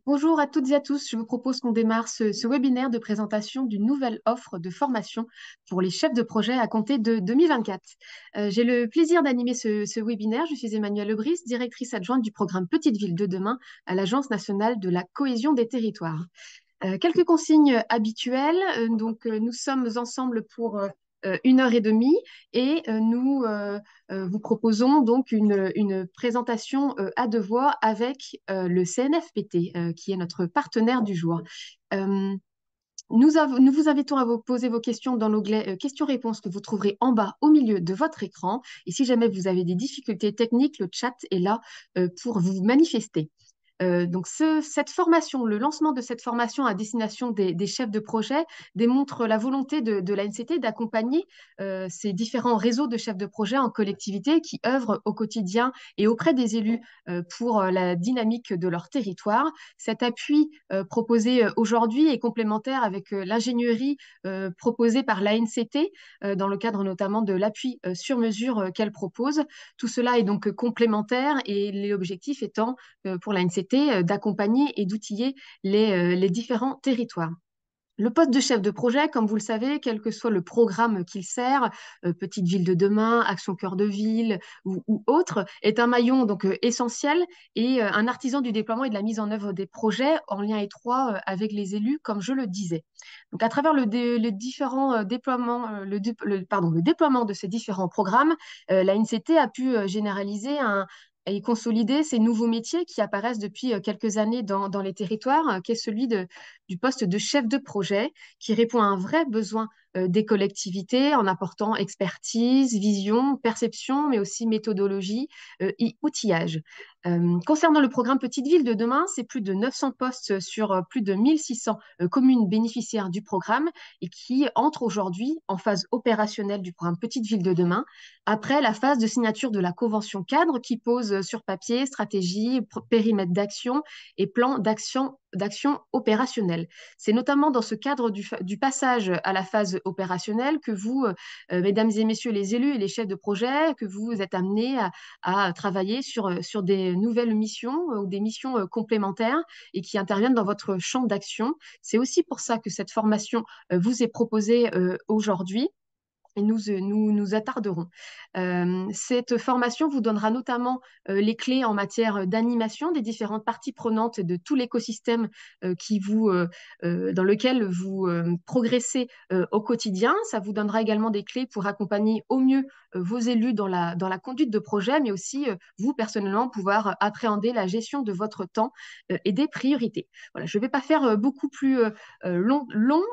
Bonjour à toutes et à tous. Je vous propose qu'on démarre ce webinaire de présentation d'une nouvelle offre de formation pour les chefs de projet à compter de 2024. J'ai le plaisir d'animer ce webinaire. Je suis Emmanuelle Lebris, directrice adjointe du programme Petite Ville de demain à l'Agence nationale de la cohésion des territoires. Quelques consignes habituelles. Nous sommes ensemble pour 1 heure et demie et nous vous proposons donc une présentation à deux voix avec le CNFPT, qui est notre partenaire du jour. Euh, nous vous invitons à vous poser vos questions dans l'onglet questions-réponses que vous trouverez en bas au milieu de votre écran. Et si jamais vous avez des difficultés techniques, le chat est là pour vous manifester. Cette formation, le lancement de cette formation à destination des chefs de projet démontre la volonté de l'ANCT d'accompagner ces différents réseaux de chefs de projet en collectivité qui œuvrent au quotidien et auprès des élus pour la dynamique de leur territoire. Cet appui proposé aujourd'hui est complémentaire avec l'ingénierie proposée par l'ANCT dans le cadre notamment de l'appui sur mesure qu'elle propose. Tout cela est donc complémentaire et l'objectif étant pour l'ANCT d'accompagner et d'outiller les différents territoires. Le poste de chef de projet, comme vous le savez, quel que soit le programme qu'il sert, Petite Ville de demain, Action Cœur de Ville ou autre, est un maillon essentiel et un artisan du déploiement et de la mise en œuvre des projets en lien étroit avec les élus, comme je le disais. Donc, à travers les différents déploiements, le déploiement de ces différents programmes, l'ANCT a pu généraliser et consolider ces nouveaux métiers qui apparaissent depuis quelques années dans les territoires, qui est celui du poste de chef de projet, qui répond à un vrai besoin des collectivités en apportant expertise, vision, perception, mais aussi méthodologie et outillage. Concernant le programme Petite Ville de demain, c'est plus de 900 postes sur plus de 1600 communes bénéficiaires du programme et qui entrent aujourd'hui en phase opérationnelle du programme Petite Ville de demain, après la phase de signature de la convention cadre qui pose sur papier stratégie, périmètre d'action et plan d'action opérationnelle. C'est notamment dans ce cadre du passage à la phase opérationnelle que vous, mesdames et messieurs les élus et les chefs de projet, que vous êtes amenés à travailler sur des nouvelles missions ou des missions complémentaires et qui interviennent dans votre champ d'action. C'est aussi pour ça que cette formation vous est proposée aujourd'hui et nous attarderons. Cette formation vous donnera notamment les clés en matière d'animation des différentes parties prenantes de tout l'écosystème dans lequel vous progressez au quotidien. Ça vous donnera également des clés pour accompagner au mieux vos élus dans la conduite de projet, mais aussi vous personnellement pouvoir appréhender la gestion de votre temps et des priorités. Voilà, je ne vais pas faire beaucoup plus long.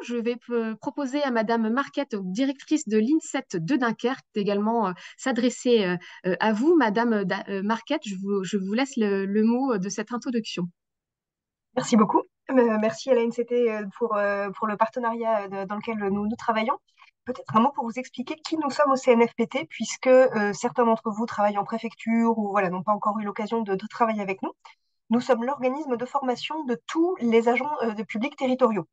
Je vais proposer à Madame Marquette, directrice de l'INSET de Dunkerque, d'également s'adresser à vous. Madame Marquette, je vous laisse le mot de cette introduction. Merci beaucoup. Merci à la NCT pour le partenariat dans lequel nous travaillons. Peut-être un mot pour vous expliquer qui nous sommes au CNFPT, puisque certains d'entre vous travaillent en préfecture ou voilà, n'ont pas encore eu l'occasion de travailler avec nous. Nous sommes l'organisme de formation de tous les agents de publics territoriaux,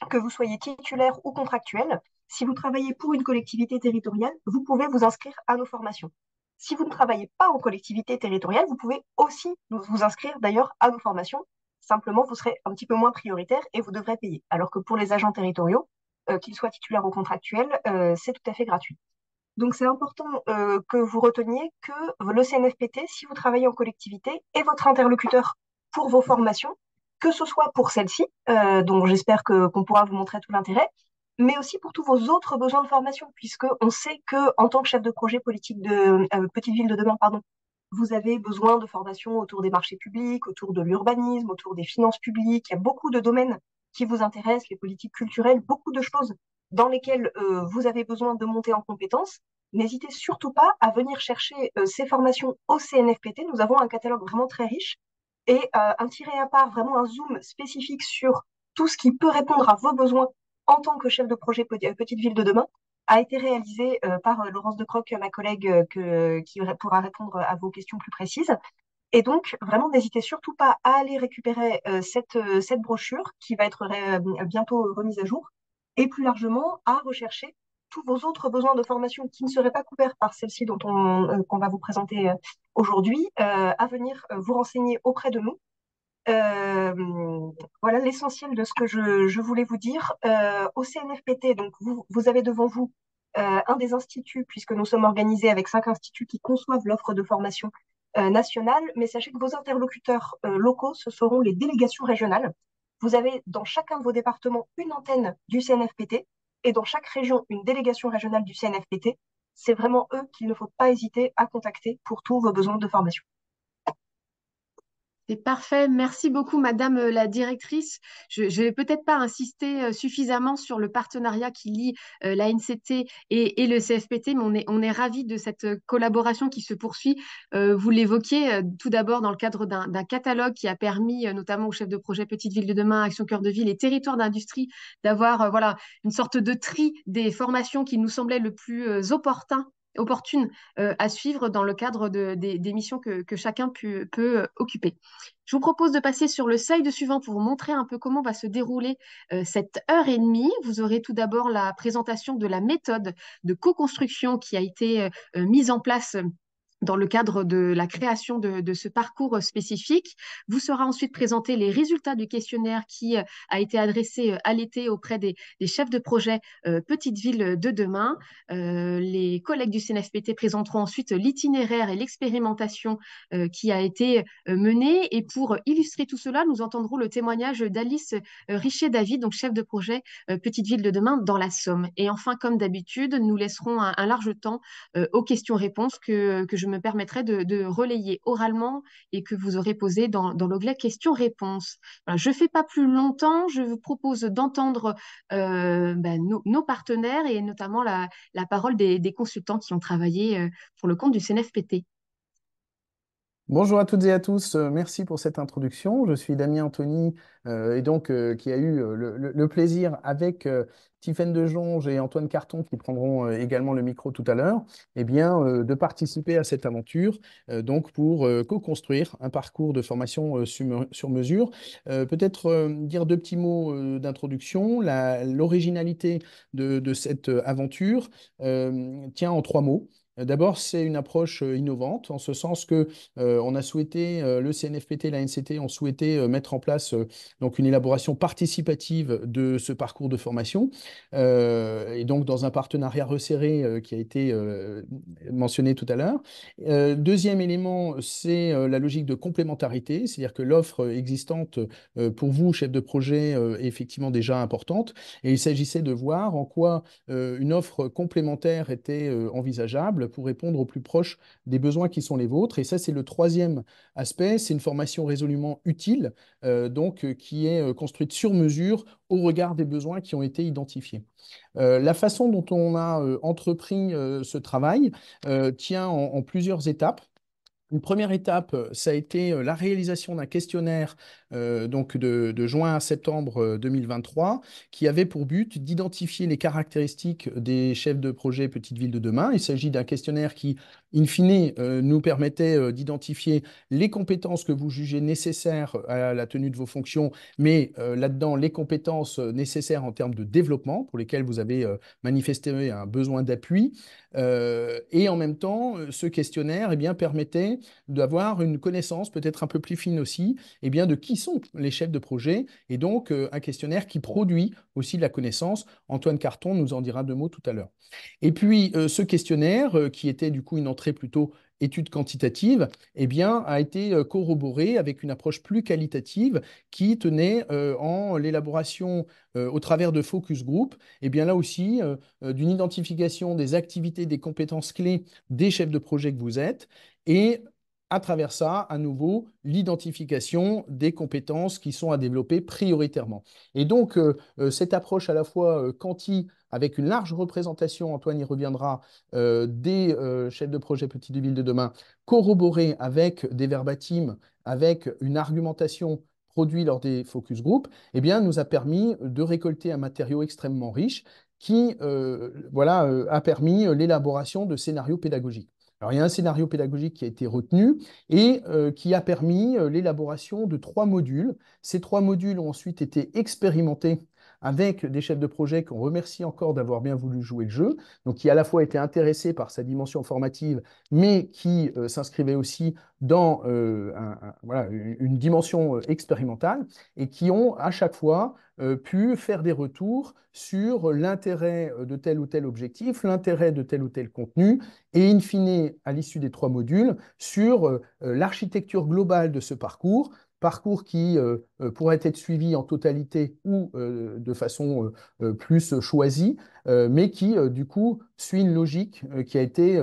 que vous soyez titulaire ou contractuel. Si vous travaillez pour une collectivité territoriale, vous pouvez vous inscrire à nos formations. Si vous ne travaillez pas en collectivité territoriale, vous pouvez aussi vous inscrire d'ailleurs à nos formations. Simplement, vous serez un petit peu moins prioritaire et vous devrez payer. Alors que pour les agents territoriaux, qu'ils soient titulaires ou contractuels, c'est tout à fait gratuit. Donc, c'est important que vous reteniez que le CNFPT, si vous travaillez en collectivité, est votre interlocuteur pour vos formations, que ce soit pour celle-ci, dont j'espère qu'on pourra vous montrer tout l'intérêt, mais aussi pour tous vos autres besoins de formation, puisque on sait que en tant que chef de projet politique de Petite Ville de demain, pardon, vous avez besoin de formation autour des marchés publics, autour de l'urbanisme, autour des finances publiques. Il y a beaucoup de domaines qui vous intéressent, les politiques culturelles, beaucoup de choses dans lesquelles vous avez besoin de monter en compétences. N'hésitez surtout pas à venir chercher ces formations au CNFPT. Nous avons un catalogue vraiment très riche et un tiré à part, vraiment un zoom spécifique sur tout ce qui peut répondre à vos besoins en tant que chef de projet Petite Ville de demain a été réalisé par Laurence Decroc, ma collègue, qui pourra répondre à vos questions plus précises. Et donc, vraiment, n'hésitez surtout pas à aller récupérer cette brochure qui va être bientôt remise à jour et plus largement à rechercher tous vos autres besoins de formation qui ne seraient pas couverts par celle-ci qu'on va vous présenter aujourd'hui, à venir vous renseigner auprès de nous. l'essentiel de ce que je voulais vous dire. Au CNFPT, donc vous avez devant vous un des instituts, puisque nous sommes organisés avec 5 instituts qui conçoivent l'offre de formation nationale, mais sachez que vos interlocuteurs locaux, ce seront les délégations régionales. Vous avez dans chacun de vos départements une antenne du CNFPT et dans chaque région une délégation régionale du CNFPT. C'est vraiment eux qu'il ne faut pas hésiter à contacter pour tous vos besoins de formation. C'est parfait. Merci beaucoup, Madame la directrice. Je ne vais peut-être pas insister suffisamment sur le partenariat qui lie la NCT et le CFPT, mais on est ravis de cette collaboration qui se poursuit. Vous l'évoquiez tout d'abord dans le cadre d'un catalogue qui a permis, notamment au chef de projet Petite Ville de demain, Action Cœur de Ville et Territoire d'industrie, d'avoir voilà, une sorte de tri des formations qui nous semblaient le plus opportunes à suivre dans le cadre des missions que chacun peut occuper. Je vous propose de passer sur le slide suivant pour vous montrer un peu comment va se dérouler cette heure et demie. Vous aurez tout d'abord la présentation de la méthode de co-construction qui a été mise en place dans le cadre de la création de ce parcours spécifique. Vous sera ensuite présenté les résultats du questionnaire qui a été adressé à l'été auprès des chefs de projet Petite Ville de demain. Les collègues du CNFPT présenteront ensuite l'itinéraire et l'expérimentation qui a été menée. Et pour illustrer tout cela, nous entendrons le témoignage d'Alice Richer-David, donc chef de projet Petite Ville de demain dans la Somme. Et enfin, comme d'habitude, nous laisserons un large temps aux questions-réponses que je me permettrai de relayer oralement et que vous aurez posé dans l'onglet questions-réponses. Voilà, je ne fais pas plus longtemps, je vous propose d'entendre nos partenaires et notamment la parole des consultants qui ont travaillé pour le compte du CNFPT. Bonjour à toutes et à tous, merci pour cette introduction. Je suis Damien Anthony et donc qui a eu le plaisir avec Tiffaine Dejonge et Antoine Carton qui prendront également le micro tout à l'heure, eh bien, de participer à cette aventure donc pour co-construire un parcours de formation sur mesure. Peut-être dire deux petits mots d'introduction. L'originalité de cette aventure tient en trois mots. D'abord, c'est une approche innovante, en ce sens que on a souhaité, le CNFPT et la NCT ont souhaité mettre en place donc une élaboration participative de ce parcours de formation, et donc dans un partenariat resserré qui a été mentionné tout à l'heure. Deuxième élément, c'est la logique de complémentarité, c'est-à-dire que l'offre existante pour vous, chef de projet, est effectivement déjà importante, et il s'agissait de voir en quoi une offre complémentaire était envisageable pour répondre au plus proche des besoins qui sont les vôtres. Et ça, c'est le troisième aspect, c'est une formation résolument utile, qui est construite sur mesure au regard des besoins qui ont été identifiés. La façon dont on a entrepris ce travail tient en plusieurs étapes. Une première étape, ça a été la réalisation d'un questionnaire donc de juin à septembre 2023 qui avait pour but d'identifier les caractéristiques des chefs de projet Petite Ville de demain. Il s'agit d'un questionnaire qui, in fine, nous permettait d'identifier les compétences que vous jugez nécessaires à la tenue de vos fonctions, mais là-dedans, les compétences nécessaires en termes de développement pour lesquelles vous avez manifesté un besoin d'appui. Et en même temps, ce questionnaire permettait d'avoir une connaissance peut-être un peu plus fine aussi de qui sont les chefs de projet, et donc un questionnaire qui produit aussi de la connaissance. Antoine Carton nous en dira deux mots tout à l'heure. Et puis ce questionnaire, qui était du coup une entrée plutôt étude quantitative, a été corroboré avec une approche plus qualitative qui tenait en l'élaboration au travers de focus group, là aussi d'une identification des activités, des compétences clés des chefs de projet que vous êtes, et à travers ça, à nouveau, l'identification des compétences qui sont à développer prioritairement. Et donc, cette approche à la fois quanti, avec une large représentation, Antoine y reviendra, des chefs de projet Petite Ville de demain, corroborée avec des verbatim, avec une argumentation produite lors des focus group, nous a permis de récolter un matériau extrêmement riche qui a permis l'élaboration de scénarios pédagogiques. Alors, il y a un scénario pédagogique qui a été retenu et qui a permis l'élaboration de 3 modules. Ces 3 modules ont ensuite été expérimentés avec des chefs de projet qu'on remercie encore d'avoir bien voulu jouer le jeu, donc qui à la fois étaient intéressés par sa dimension formative, mais qui s'inscrivaient aussi dans voilà, une dimension expérimentale et qui ont à chaque fois pu faire des retours sur l'intérêt de tel ou tel objectif, l'intérêt de tel ou tel contenu, et in fine, à l'issue des 3 modules, sur l'architecture globale de ce parcours qui pourrait être suivi en totalité ou de façon plus choisie, mais qui, du coup, suit une logique qui a été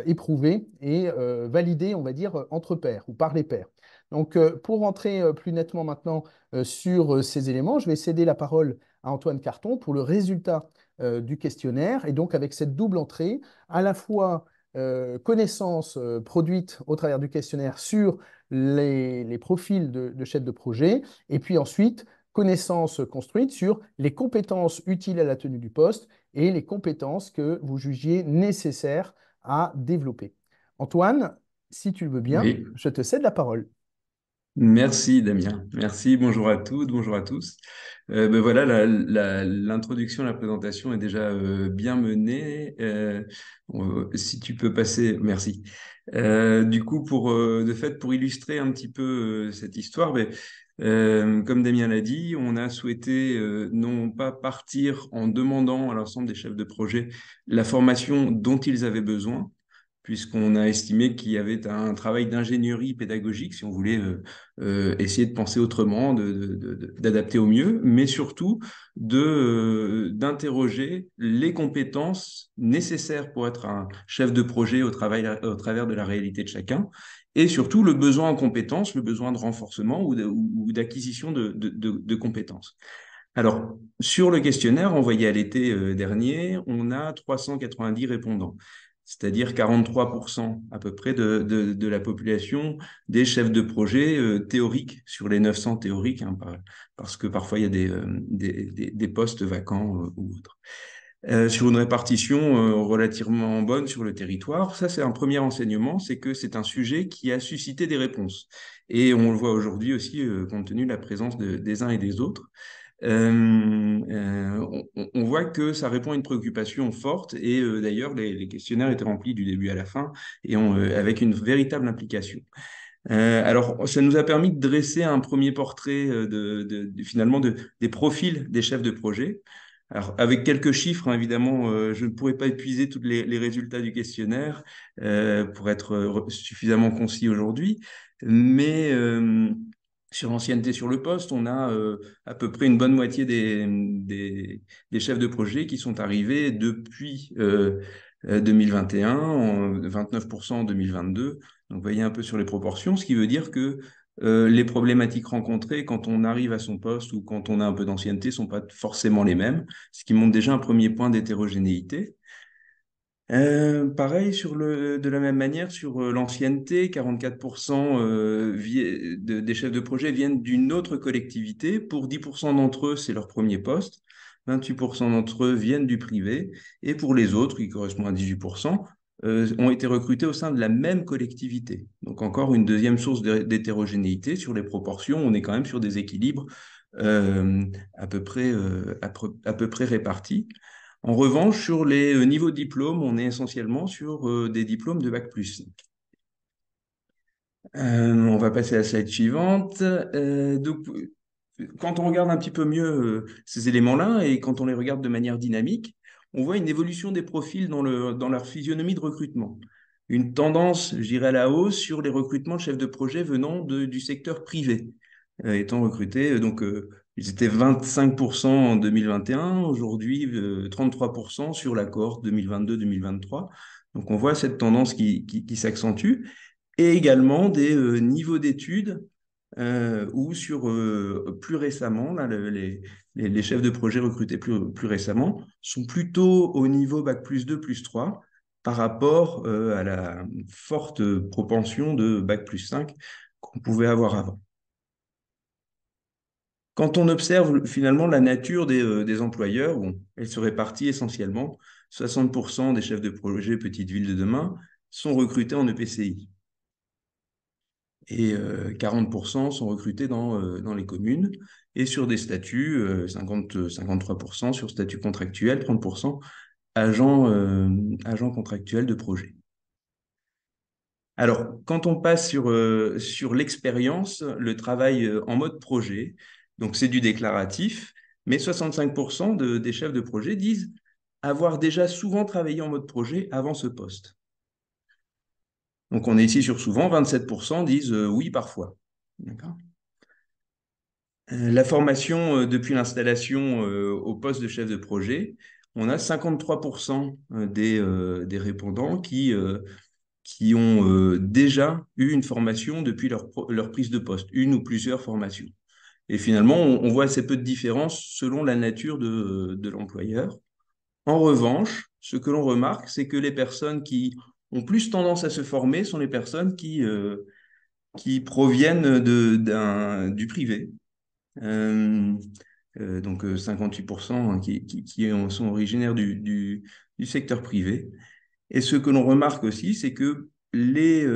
éprouvée et validée, on va dire, entre pairs ou par les pairs. Donc, pour rentrer plus nettement maintenant sur ces éléments, je vais céder la parole à Antoine Carton pour le résultat du questionnaire, et donc avec cette double entrée, à la fois connaissances produites au travers du questionnaire sur les profils de chefs de projet, et puis ensuite connaissances construites sur les compétences utiles à la tenue du poste et les compétences que vous jugiez nécessaires à développer. Antoine, si tu le veux bien, Oui, je te cède la parole. merci Damien. Merci, bonjour à toutes, bonjour à tous. Ben voilà, l'introduction, la présentation est déjà bien menée. Si tu peux passer, merci. Du coup, de fait, pour illustrer un petit peu cette histoire, ben, comme Damien l'a dit, on a souhaité non pas partir en demandant à l'ensemble des chefs de projet la formation dont ils avaient besoin, puisqu'on a estimé qu'il y avait un travail d'ingénierie pédagogique, si on voulait essayer de penser autrement, d'adapter au mieux, mais surtout d'interroger les compétences nécessaires pour être un chef de projet au travers de la réalité de chacun, et surtout le besoin en compétences, le besoin de renforcement ou d'acquisition de compétences. Alors, sur le questionnaire envoyé à l'été dernier, on a 390 répondants, c'est-à-dire 43% à peu près de la population des chefs de projet théoriques sur les 900 théoriques, hein, parce que parfois il y a des postes vacants ou autres. Sur une répartition relativement bonne sur le territoire, ça c'est un premier enseignement, c'est que c'est un sujet qui a suscité des réponses. Et on le voit aujourd'hui aussi compte tenu de la présence des uns et des autres. On voit que ça répond à une préoccupation forte et d'ailleurs les questionnaires étaient remplis du début à la fin et avec une véritable implication. Alors, ça nous a permis de dresser un premier portrait finalement des profils des chefs de projet. Alors, avec quelques chiffres, hein, évidemment, je ne pourrais pas épuiser tous les résultats du questionnaire pour être suffisamment concis aujourd'hui, mais sur l'ancienneté sur le poste, on a à peu près une bonne moitié des chefs de projet qui sont arrivés depuis 2021, 29% en 2022. Donc, vous voyez un peu sur les proportions, ce qui veut dire que les problématiques rencontrées quand on arrive à son poste ou quand on a un peu d'ancienneté ne sont pas forcément les mêmes, ce qui montre déjà un premier point d'hétérogénéité. Pareil, de la même manière, sur l'ancienneté, 44% des chefs de projet viennent d'une autre collectivité. Pour 10% d'entre eux, c'est leur premier poste. 28% d'entre eux viennent du privé. Et pour les autres, qui correspondent à 18%, ont été recrutés au sein de la même collectivité. Donc encore une deuxième source d'hétérogénéité. Sur les proportions, on est quand même sur des équilibres à peu près répartis. En revanche, sur les niveaux de diplôme, on est essentiellement sur des diplômes de Bac+5. On va passer à la slide suivante. Donc, quand on regarde un petit peu mieux ces éléments-là et quand on les regarde de manière dynamique, on voit une évolution des profils dans leur physionomie de recrutement. Une tendance, je dirais, à la hausse sur les recrutements de chefs de projet venant du secteur privé, étant recrutés. Donc, ils étaient 25% en 2021, aujourd'hui 33% sur la cohorte 2022-2023. Donc, on voit cette tendance qui s'accentue. Et également des niveaux d'études ou sur plus récemment, là, les chefs de projet recrutés plus récemment sont plutôt au niveau Bac+2, +3 par rapport à la forte propension de Bac+5 qu'on pouvait avoir avant. Quand on observe finalement la nature des employeurs, bon, elle se répartit essentiellement. 60% des chefs de projet Petites Villes de demain sont recrutés en EPCI. et 40% sont recrutés dans les communes, et sur des statuts, 53% sur statut contractuel, 30% agents contractuels de projet. Alors, quand on passe sur l'expérience, le travail en mode projet, donc c'est du déclaratif, mais 65% des chefs de projet disent avoir déjà souvent travaillé en mode projet avant ce poste. Donc, on est ici sur souvent, 27% disent oui parfois. D'accord. La formation depuis l'installation au poste de chef de projet, on a 53% des répondants qui ont déjà eu une formation depuis leur prise de poste, une ou plusieurs formations. Et finalement, on voit assez peu de différence selon la nature de l'employeur. En revanche, ce que l'on remarque, c'est que les personnes qui ont plus tendance à se former sont les personnes qui proviennent du privé. Donc 58% qui sont originaires du secteur privé. Et ce que l'on remarque aussi, c'est que les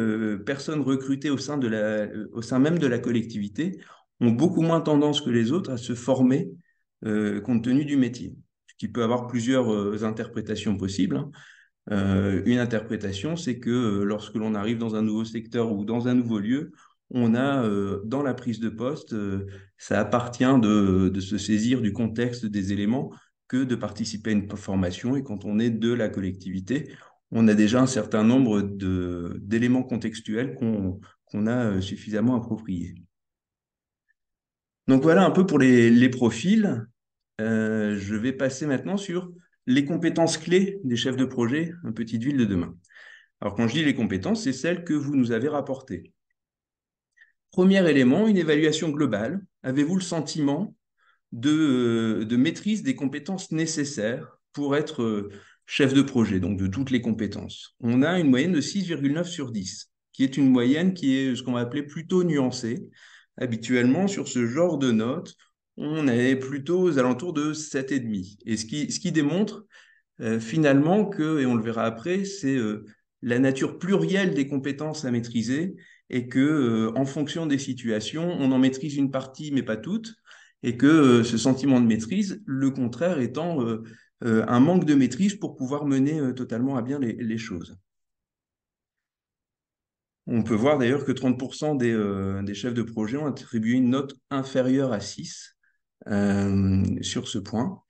personnes recrutées au sein même de la collectivité ont beaucoup moins tendance que les autres à se former compte tenu du métier. Ce qui peut avoir plusieurs interprétations possibles, hein. Une interprétation, c'est que lorsque l'on arrive dans un nouveau secteur ou dans un nouveau lieu, on a dans la prise de poste, ça appartient de se saisir du contexte des éléments que de participer à une formation. Et quand on est de la collectivité, on a déjà un certain nombre d'éléments contextuels qu'on a suffisamment appropriés. Donc voilà un peu pour les profils. Je vais passer maintenant sur les compétences clés des chefs de projet, une petite ville de demain. Alors quand je dis les compétences, c'est celles que vous nous avez rapportées. Premier élément, une évaluation globale. Avez-vous le sentiment de maîtrise des compétences nécessaires pour être chef de projet, donc de toutes les compétences? On a une moyenne de 6,9 sur 10, qui est une moyenne qui est ce qu'on va appeler plutôt nuancée. Habituellement, sur ce genre de notes, on est plutôt aux alentours de 7,5. Et ce qui démontre finalement que, et on le verra après, c'est la nature plurielle des compétences à maîtriser et que, en fonction des situations, on en maîtrise une partie, mais pas toutes, et que ce sentiment de maîtrise, le contraire étant un manque de maîtrise pour pouvoir mener totalement à bien les choses. On peut voir d'ailleurs que 30% des chefs de projet ont attribué une note inférieure à 6 sur ce point.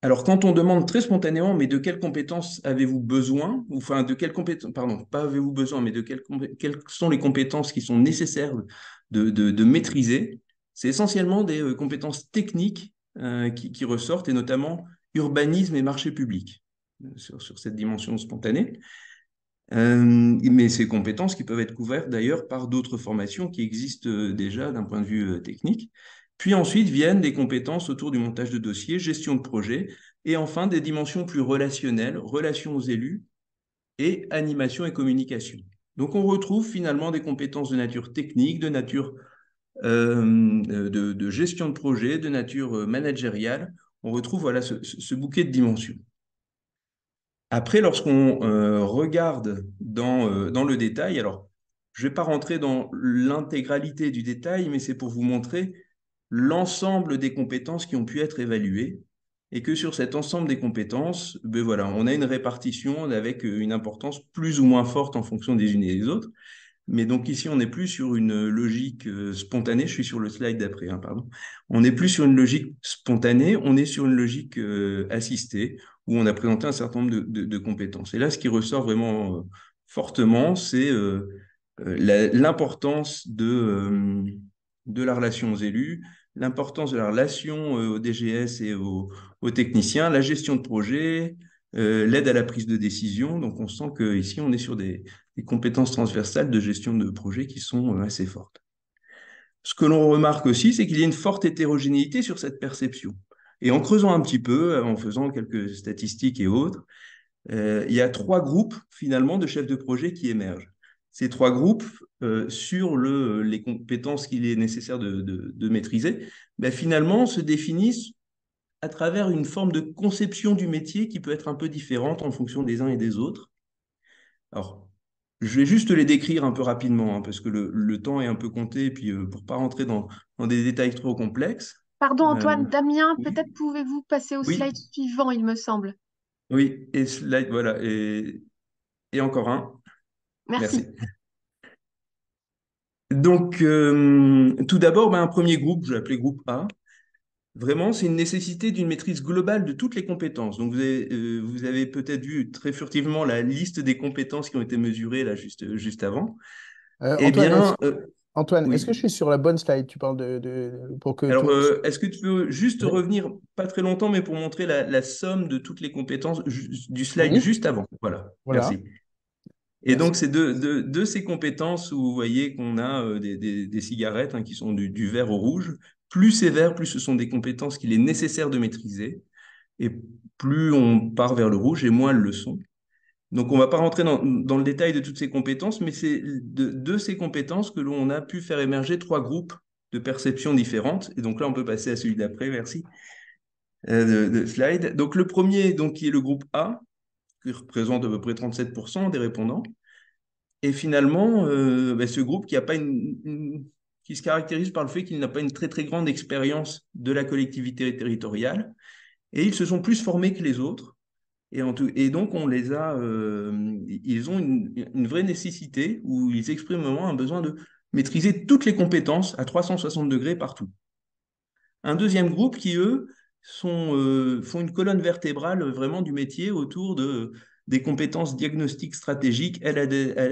Alors, quand on demande très spontanément, mais de quelles compétences avez-vous besoin, ou enfin, de quelles compétences, pardon, pas avez-vous besoin, mais de quelles sont les compétences qui sont nécessaires de maîtriser, c'est essentiellement des compétences techniques qui ressortent, et notamment urbanisme et marché public, sur cette dimension spontanée. Mais ces compétences qui peuvent être couvertes d'ailleurs par d'autres formations qui existent déjà d'un point de vue technique. Puis ensuite viennent des compétences autour du montage de dossiers, gestion de projet, et enfin des dimensions plus relationnelles, relations aux élus et animation et communication. Donc on retrouve finalement des compétences de nature technique, de nature de gestion de projet, de nature managériale. On retrouve voilà, ce bouquet de dimensions. Après, lorsqu'on regarde dans le détail, alors je ne vais pas rentrer dans l'intégralité du détail, mais c'est pour vous montrer l'ensemble des compétences qui ont pu être évaluées et que sur cet ensemble des compétences, ben voilà, on a une répartition avec une importance plus ou moins forte en fonction des unes et des autres. Mais donc ici, on n'est plus sur une logique spontanée. Je suis sur le slide d'après, hein, pardon. On n'est plus sur une logique spontanée, on est sur une logique assistée, où on a présenté un certain nombre de compétences. Et là, ce qui ressort vraiment fortement, c'est l'importance de la relation aux élus, l'importance de la relation au DGS et aux techniciens, la gestion de projet, l'aide à la prise de décision. Donc, on sent qu'ici, on est sur des compétences transversales de gestion de projet qui sont assez fortes. Ce que l'on remarque aussi, c'est qu'il y a une forte hétérogénéité sur cette perception. Et en creusant un petit peu, en faisant quelques statistiques et autres, il y a 3 groupes finalement de chefs de projet qui émergent. Ces 3 groupes, sur les compétences qu'il est nécessaire de maîtriser, ben, finalement se définissent à travers une forme de conception du métier qui peut être un peu différente en fonction des uns et des autres. Alors, Je vais juste les décrire un peu rapidement, hein, parce que le temps est un peu compté, et puis pour pas rentrer dans des détails trop complexes. Pardon Euh, Antoine, Damien, oui, peut-être pouvez-vous passer au oui, slide suivant, il me semble. oui, et slide, voilà, et encore un, merci. Merci. Donc, tout d'abord, ben, un premier groupe, je vais l'appeler groupe A. Vraiment, c'est une nécessité d'une maîtrise globale de toutes les compétences. Donc, vous avez peut-être vu très furtivement la liste des compétences qui ont été mesurées là juste avant. Eh Antoine, bien, Est-ce que oui. je suis sur la bonne slide? Tu parles pour que tout Alors, le monde... est-ce que tu peux juste Oui, revenir, pas très longtemps, mais pour montrer la somme de toutes les compétences du slide oui, juste avant? Voilà, voilà, merci. Et merci. donc, c'est de ces compétences où vous voyez qu'on a des cigarettes, hein, qui sont du vert au rouge. Plus c'est vert, plus ce sont des compétences qu'il est nécessaire de maîtriser. Et plus on part vers le rouge, et moins elles le sont. Donc, on ne va pas rentrer dans le détail de toutes ces compétences, mais c'est de ces compétences que l'on a pu faire émerger trois groupes de perceptions différentes. Et donc là, on peut passer à celui d'après, merci, de slide. Donc, le premier, donc, qui est le groupe A, qui représente à peu près 37% des répondants. Et finalement, ben, ce groupe qui a pas qui se caractérise par le fait qu'il n'a pas une très très grande expérience de la collectivité territoriale, et ils se sont plus formés que les autres. Et donc, ils ont une vraie nécessité où ils expriment vraiment un besoin de maîtriser toutes les compétences à 360 degrés partout. Un deuxième groupe qui, eux, font une colonne vertébrale vraiment du métier autour des compétences diagnostiques stratégiques à la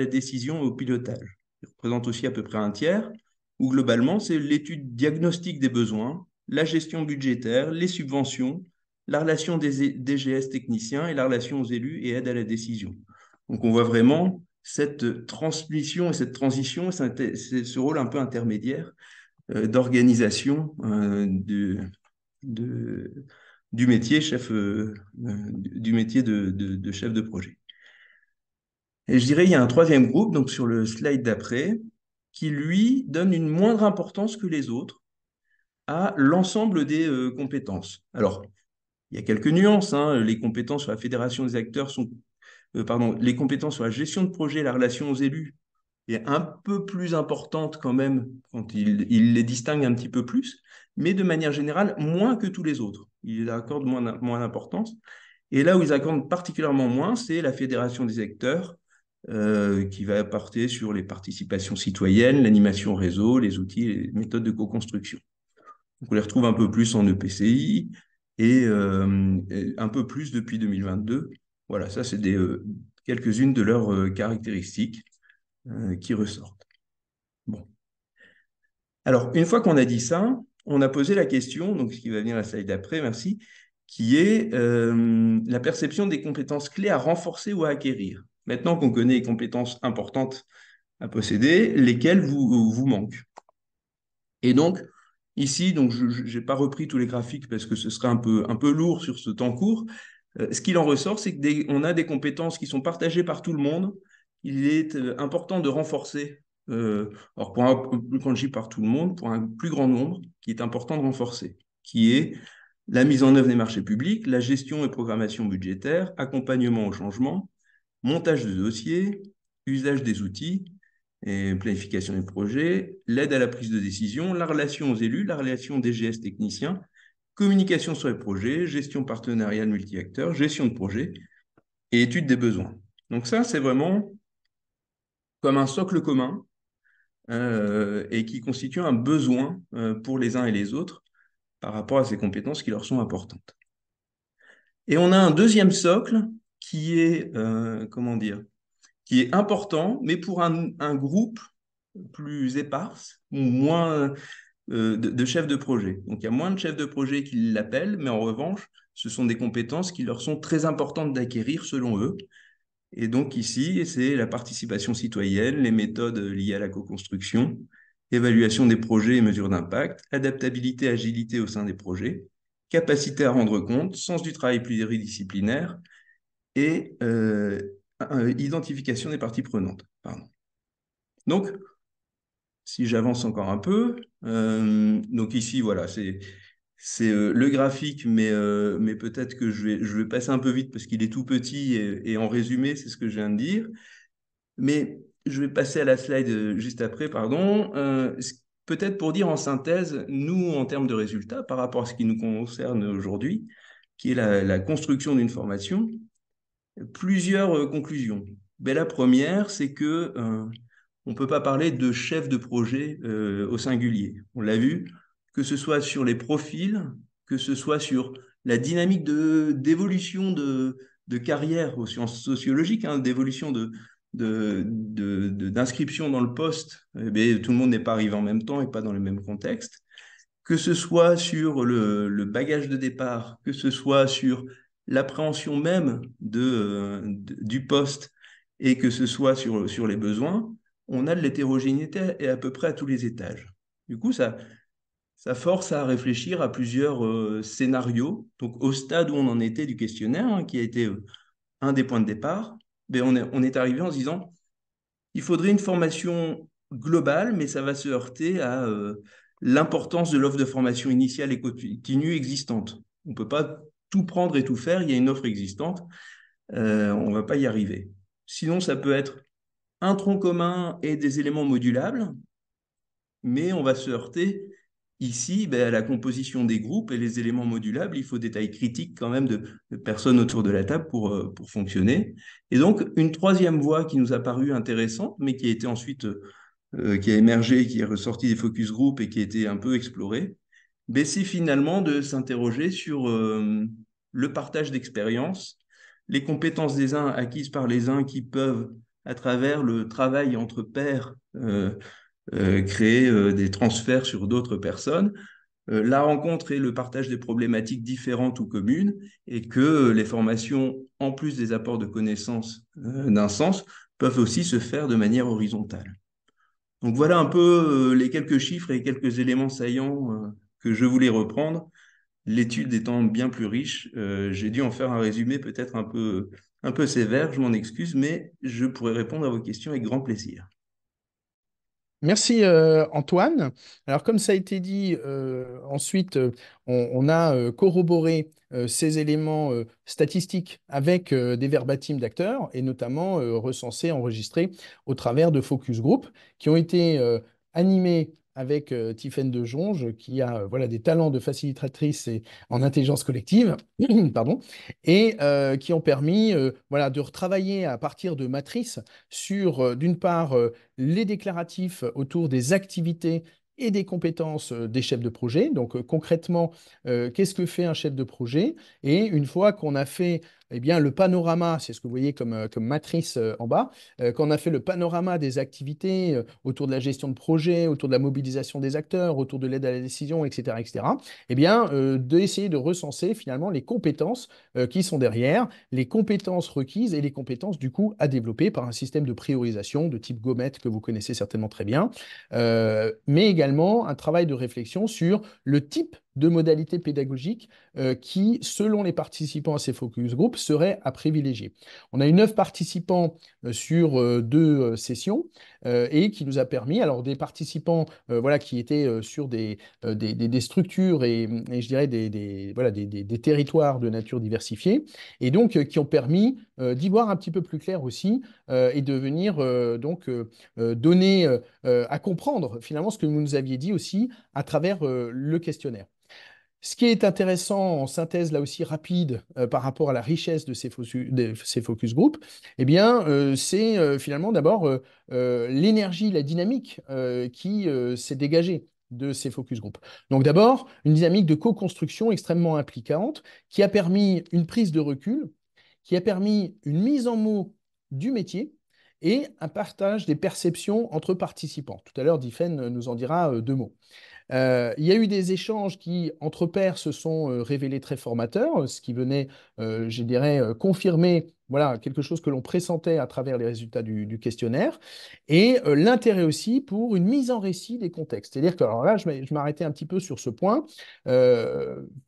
décision et au pilotage. Ils représentent aussi à peu près un tiers, où globalement, c'est l'étude diagnostique des besoins, la gestion budgétaire, les subventions, la relation des DGS techniciens et la relation aux élus et aide à la décision. Donc on voit vraiment cette transmission et cette transition, c'est ce rôle un peu intermédiaire d'organisation de- du métier du métier de chef de projet. Et je dirais, il y a un troisième groupe, donc sur le slide d'après, qui lui donne une moindre importance que les autres à l'ensemble des compétences. Alors, il y a quelques nuances, hein. Les compétences sur la fédération des acteurs pardon, les compétences sur la gestion de projet, la relation aux élus est un peu plus importante quand même quand il les distingue un petit peu plus, mais de manière générale, moins que tous les autres. Il accorde moins d'importance. Et là où ils accordent particulièrement moins, c'est la fédération des acteurs, qui va porter sur les participations citoyennes, l'animation réseau, les outils et les méthodes de co-construction. Donc on les retrouve un peu plus en EPCI et un peu plus depuis 2022. Voilà, ça c'est quelques-unes de leurs caractéristiques qui ressortent. Bon. Alors, une fois qu'on a dit ça, on a posé la question, donc ce qui va venir à la slide d'après, merci, qui est la perception des compétences clés à renforcer ou à acquérir. Maintenant qu'on connaît les compétences importantes à posséder, lesquelles vous manquent. Et donc, ici, donc, je n'ai pas repris tous les graphiques parce que ce serait un peu lourd sur ce temps court. Ce qu'il en ressort, c'est qu'on a des compétences qui sont partagées par tout le monde. Il est important de renforcer, alors quand je dis par tout le monde, pour un plus grand nombre, qui est important de renforcer, qui est la mise en œuvre des marchés publics, la gestion et programmation budgétaire, accompagnement au changement, montage de dossiers, usage des outils et planification des projets, l'aide à la prise de décision, la relation aux élus, la relation DGS techniciens, communication sur les projets, gestion partenariale multi-acteurs, gestion de projet et étude des besoins. Donc ça, c'est vraiment comme un socle commun et qui constitue un besoin pour les uns et les autres par rapport à ces compétences qui leur sont importantes. Et on a un deuxième socle qui est, comment dire, qui est important, mais pour un groupe plus éparse, ou moins de chefs de projet. Donc il y a moins de chefs de projet qui l'appellent, mais en revanche, ce sont des compétences qui leur sont très importantes d'acquérir selon eux. Et donc ici, c'est la participation citoyenne, les méthodes liées à la co-construction, évaluation des projets et mesures d'impact, adaptabilité, agilité au sein des projets, capacité à rendre compte, sens du travail pluridisciplinaire et identification des parties prenantes. Pardon. Donc, si j'avance encore un peu, donc ici, voilà, c'est le graphique, mais peut-être que je vais passer un peu vite parce qu'il est tout petit et en résumé, c'est ce que je viens de dire. Mais je vais passer à la slide juste après, pardon. Peut-être pour dire en synthèse, nous, en termes de résultats, par rapport à ce qui nous concerne aujourd'hui, qui est la construction d'une formation, plusieurs conclusions. Ben, la première, c'est que on ne peut pas parler de chef de projet au singulier. On l'a vu, que ce soit sur les profils, que ce soit sur la dynamique d'évolution de carrière aux sciences sociologiques, hein, d'évolution d'inscription dans le poste. Eh bien, tout le monde n'est pas arrivé en même temps et pas dans le même contexte. Que ce soit sur le bagage de départ, que ce soit sur l'appréhension même du poste et que ce soit sur les besoins, on a de l'hétérogénéité et à peu près à tous les étages. Du coup, ça force à réfléchir à plusieurs scénarios. Donc, au stade où on en était du questionnaire, hein, qui a été un des points de départ, ben on est arrivé en se disant, il faudrait une formation globale, mais ça va se heurter à l'importance de l'offre de formation initiale et continue existante. On ne peut pas tout prendre et tout faire, il y a une offre existante, on ne va pas y arriver. Sinon, ça peut être un tronc commun et des éléments modulables, mais on va se heurter ici ben, à la composition des groupes et les éléments modulables. Il faut des tailles critiques quand même de personnes autour de la table pour fonctionner. Et donc, une troisième voie qui nous a paru intéressante, mais qui a été ensuite, qui a émergé, qui est ressortie des focus group et qui a été un peu explorée, ben, c'est finalement de s'interroger sur le partage d'expériences, les compétences des uns acquises par les uns qui peuvent, à travers le travail entre pairs, créer des transferts sur d'autres personnes, la rencontre et le partage des problématiques différentes ou communes, et que les formations, en plus des apports de connaissances d'un sens, peuvent aussi se faire de manière horizontale. Donc voilà un peu les quelques chiffres et quelques éléments saillants que je voulais reprendre. L'étude étant bien plus riche, j'ai dû en faire un résumé peut-être un peu sévère, je m'en excuse, mais je pourrais répondre à vos questions avec grand plaisir. Merci Antoine. Alors comme ça a été dit, ensuite on a corroboré ces éléments statistiques avec des verbatim d'acteurs et notamment recensés, enregistrés au travers de focus group qui ont été animés avec Tiffaine de Jonge qui a voilà, des talents de facilitatrice et en intelligence collective, pardon, et qui ont permis voilà, de retravailler à partir de matrices sur d'une part les déclaratifs autour des activités et des compétences des chefs de projet. Donc concrètement, qu'est-ce que fait un chef de projet? Et une fois qu'on a fait eh bien, le panorama, c'est ce que vous voyez comme matrice en bas, quand on a fait le panorama des activités autour de la gestion de projet, autour de la mobilisation des acteurs, autour de l'aide à la décision, etc., eh bien, d'essayer de recenser finalement les compétences qui sont derrière, les compétences requises et les compétences du coup à développer par un système de priorisation de type GOMET que vous connaissez certainement très bien, mais également un travail de réflexion sur le type de modalités pédagogiques qui, selon les participants à ces focus group, seraient à privilégier. On a eu 9 participants sur 2 sessions et qui nous a permis, alors des participants voilà, qui étaient sur des structures et je dirais voilà, des territoires de nature diversifiée et donc qui ont permis d'y voir un petit peu plus clair aussi et de venir donc donner à comprendre finalement ce que vous nous aviez dit aussi à travers le questionnaire. Ce qui est intéressant en synthèse là aussi rapide par rapport à la richesse de ces focus group, eh bien, c'est finalement d'abord l'énergie, la dynamique qui s'est dégagée de ces focus group. Donc d'abord, une dynamique de co-construction extrêmement impliquante qui a permis une prise de recul, qui a permis une mise en mots du métier et un partage des perceptions entre participants. Tout à l'heure, Diffen nous en dira 2 mots. Il y a eu des échanges qui, entre pairs, se sont révélés très formateurs, ce qui venait, je dirais, confirmer voilà, quelque chose que l'on pressentait à travers les résultats du questionnaire, et l'intérêt aussi pour une mise en récit des contextes. C'est-à-dire que, alors là, je m'arrêtais un petit peu sur ce point.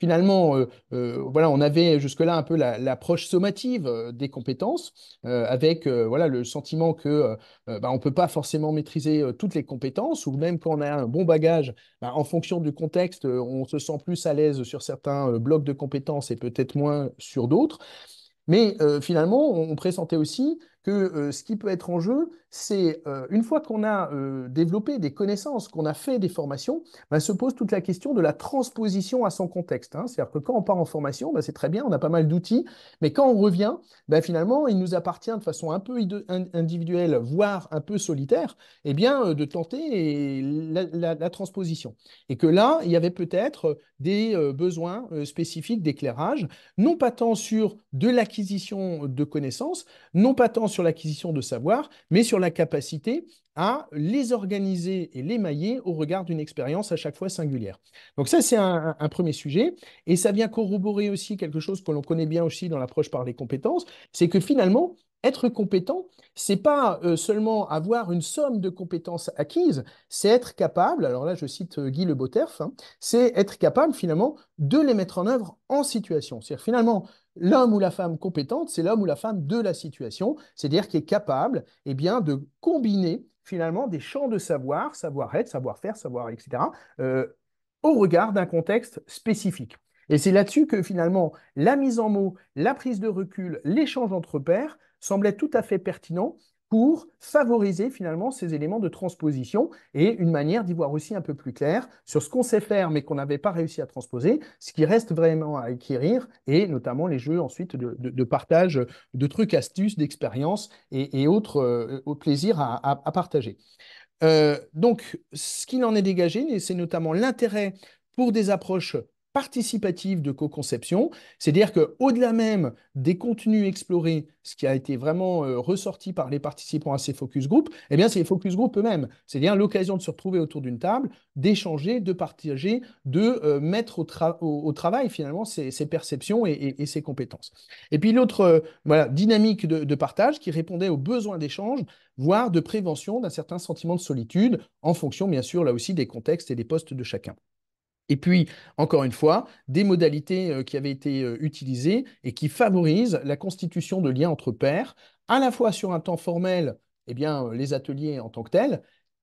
Finalement, voilà, on avait jusque-là un peu l'approche sommative des compétences, avec voilà, le sentiment que bah, on ne peut pas forcément maîtriser toutes les compétences, ou même quand on a un bon bagage, bah, en fonction du contexte, on se sent plus à l'aise sur certains blocs de compétences et peut-être moins sur d'autres. Mais finalement, on pressentait aussi que ce qui peut être en jeu, c'est une fois qu'on a développé des connaissances, qu'on a fait des formations, ben, se pose toute la question de la transposition à son contexte, hein. C'est-à-dire que quand on part en formation, ben, c'est très bien, on a pas mal d'outils, mais quand on revient, ben, finalement, il nous appartient de façon un peu individuelle, voire un peu solitaire, eh bien, de tenter la transposition. Et que là, il y avait peut-être des besoins spécifiques d'éclairage, non pas tant sur de l'acquisition de connaissances, non pas tant sur l'acquisition de savoir, mais sur la capacité à les organiser et les mailler au regard d'une expérience à chaque fois singulière. Donc ça, c'est un premier sujet. Et ça vient corroborer aussi quelque chose que l'on connaît bien aussi dans l'approche par les compétences, c'est que finalement, être compétent, c'est pas seulement avoir une somme de compétences acquises, c'est être capable, alors là je cite Guy Le Boterf, hein, c'est être capable finalement de les mettre en œuvre en situation. C'est-à-dire finalement, l'homme ou la femme compétente, c'est l'homme ou la femme de la situation, c'est-à-dire qui est capable eh bien, de combiner finalement des champs de savoir, savoir-être, savoir-faire, savoir, etc., euh, au regard d'un contexte spécifique. Et c'est là-dessus que finalement la mise en mots, la prise de recul, l'échange entre pairs semblait tout à fait pertinent pour favoriser finalement ces éléments de transposition et une manière d'y voir aussi un peu plus clair sur ce qu'on sait faire mais qu'on n'avait pas réussi à transposer, ce qui reste vraiment à acquérir et notamment les jeux ensuite de partage de trucs, astuces, d'expériences et autres au plaisir à partager. Donc, ce qu'il en est dégagé, c'est notamment l'intérêt pour des approches participatives de co-conception, c'est-à-dire qu'au-delà même des contenus explorés, ce qui a été vraiment ressorti par les participants à ces focus group, eh bien, c'est les focus group eux-mêmes. C'est-à-dire l'occasion de se retrouver autour d'une table, d'échanger, de partager, de mettre au travail finalement ces perceptions et ces compétences. Et puis l'autre voilà, dynamique de partage qui répondait aux besoins d'échange, voire de prévention d'un certain sentiment de solitude, en fonction bien sûr là aussi des contextes et des postes de chacun. Et puis, encore une fois, des modalités qui avaient été utilisées et qui favorisent la constitution de liens entre pairs, à la fois sur un temps formel, eh bien, les ateliers en tant que tels,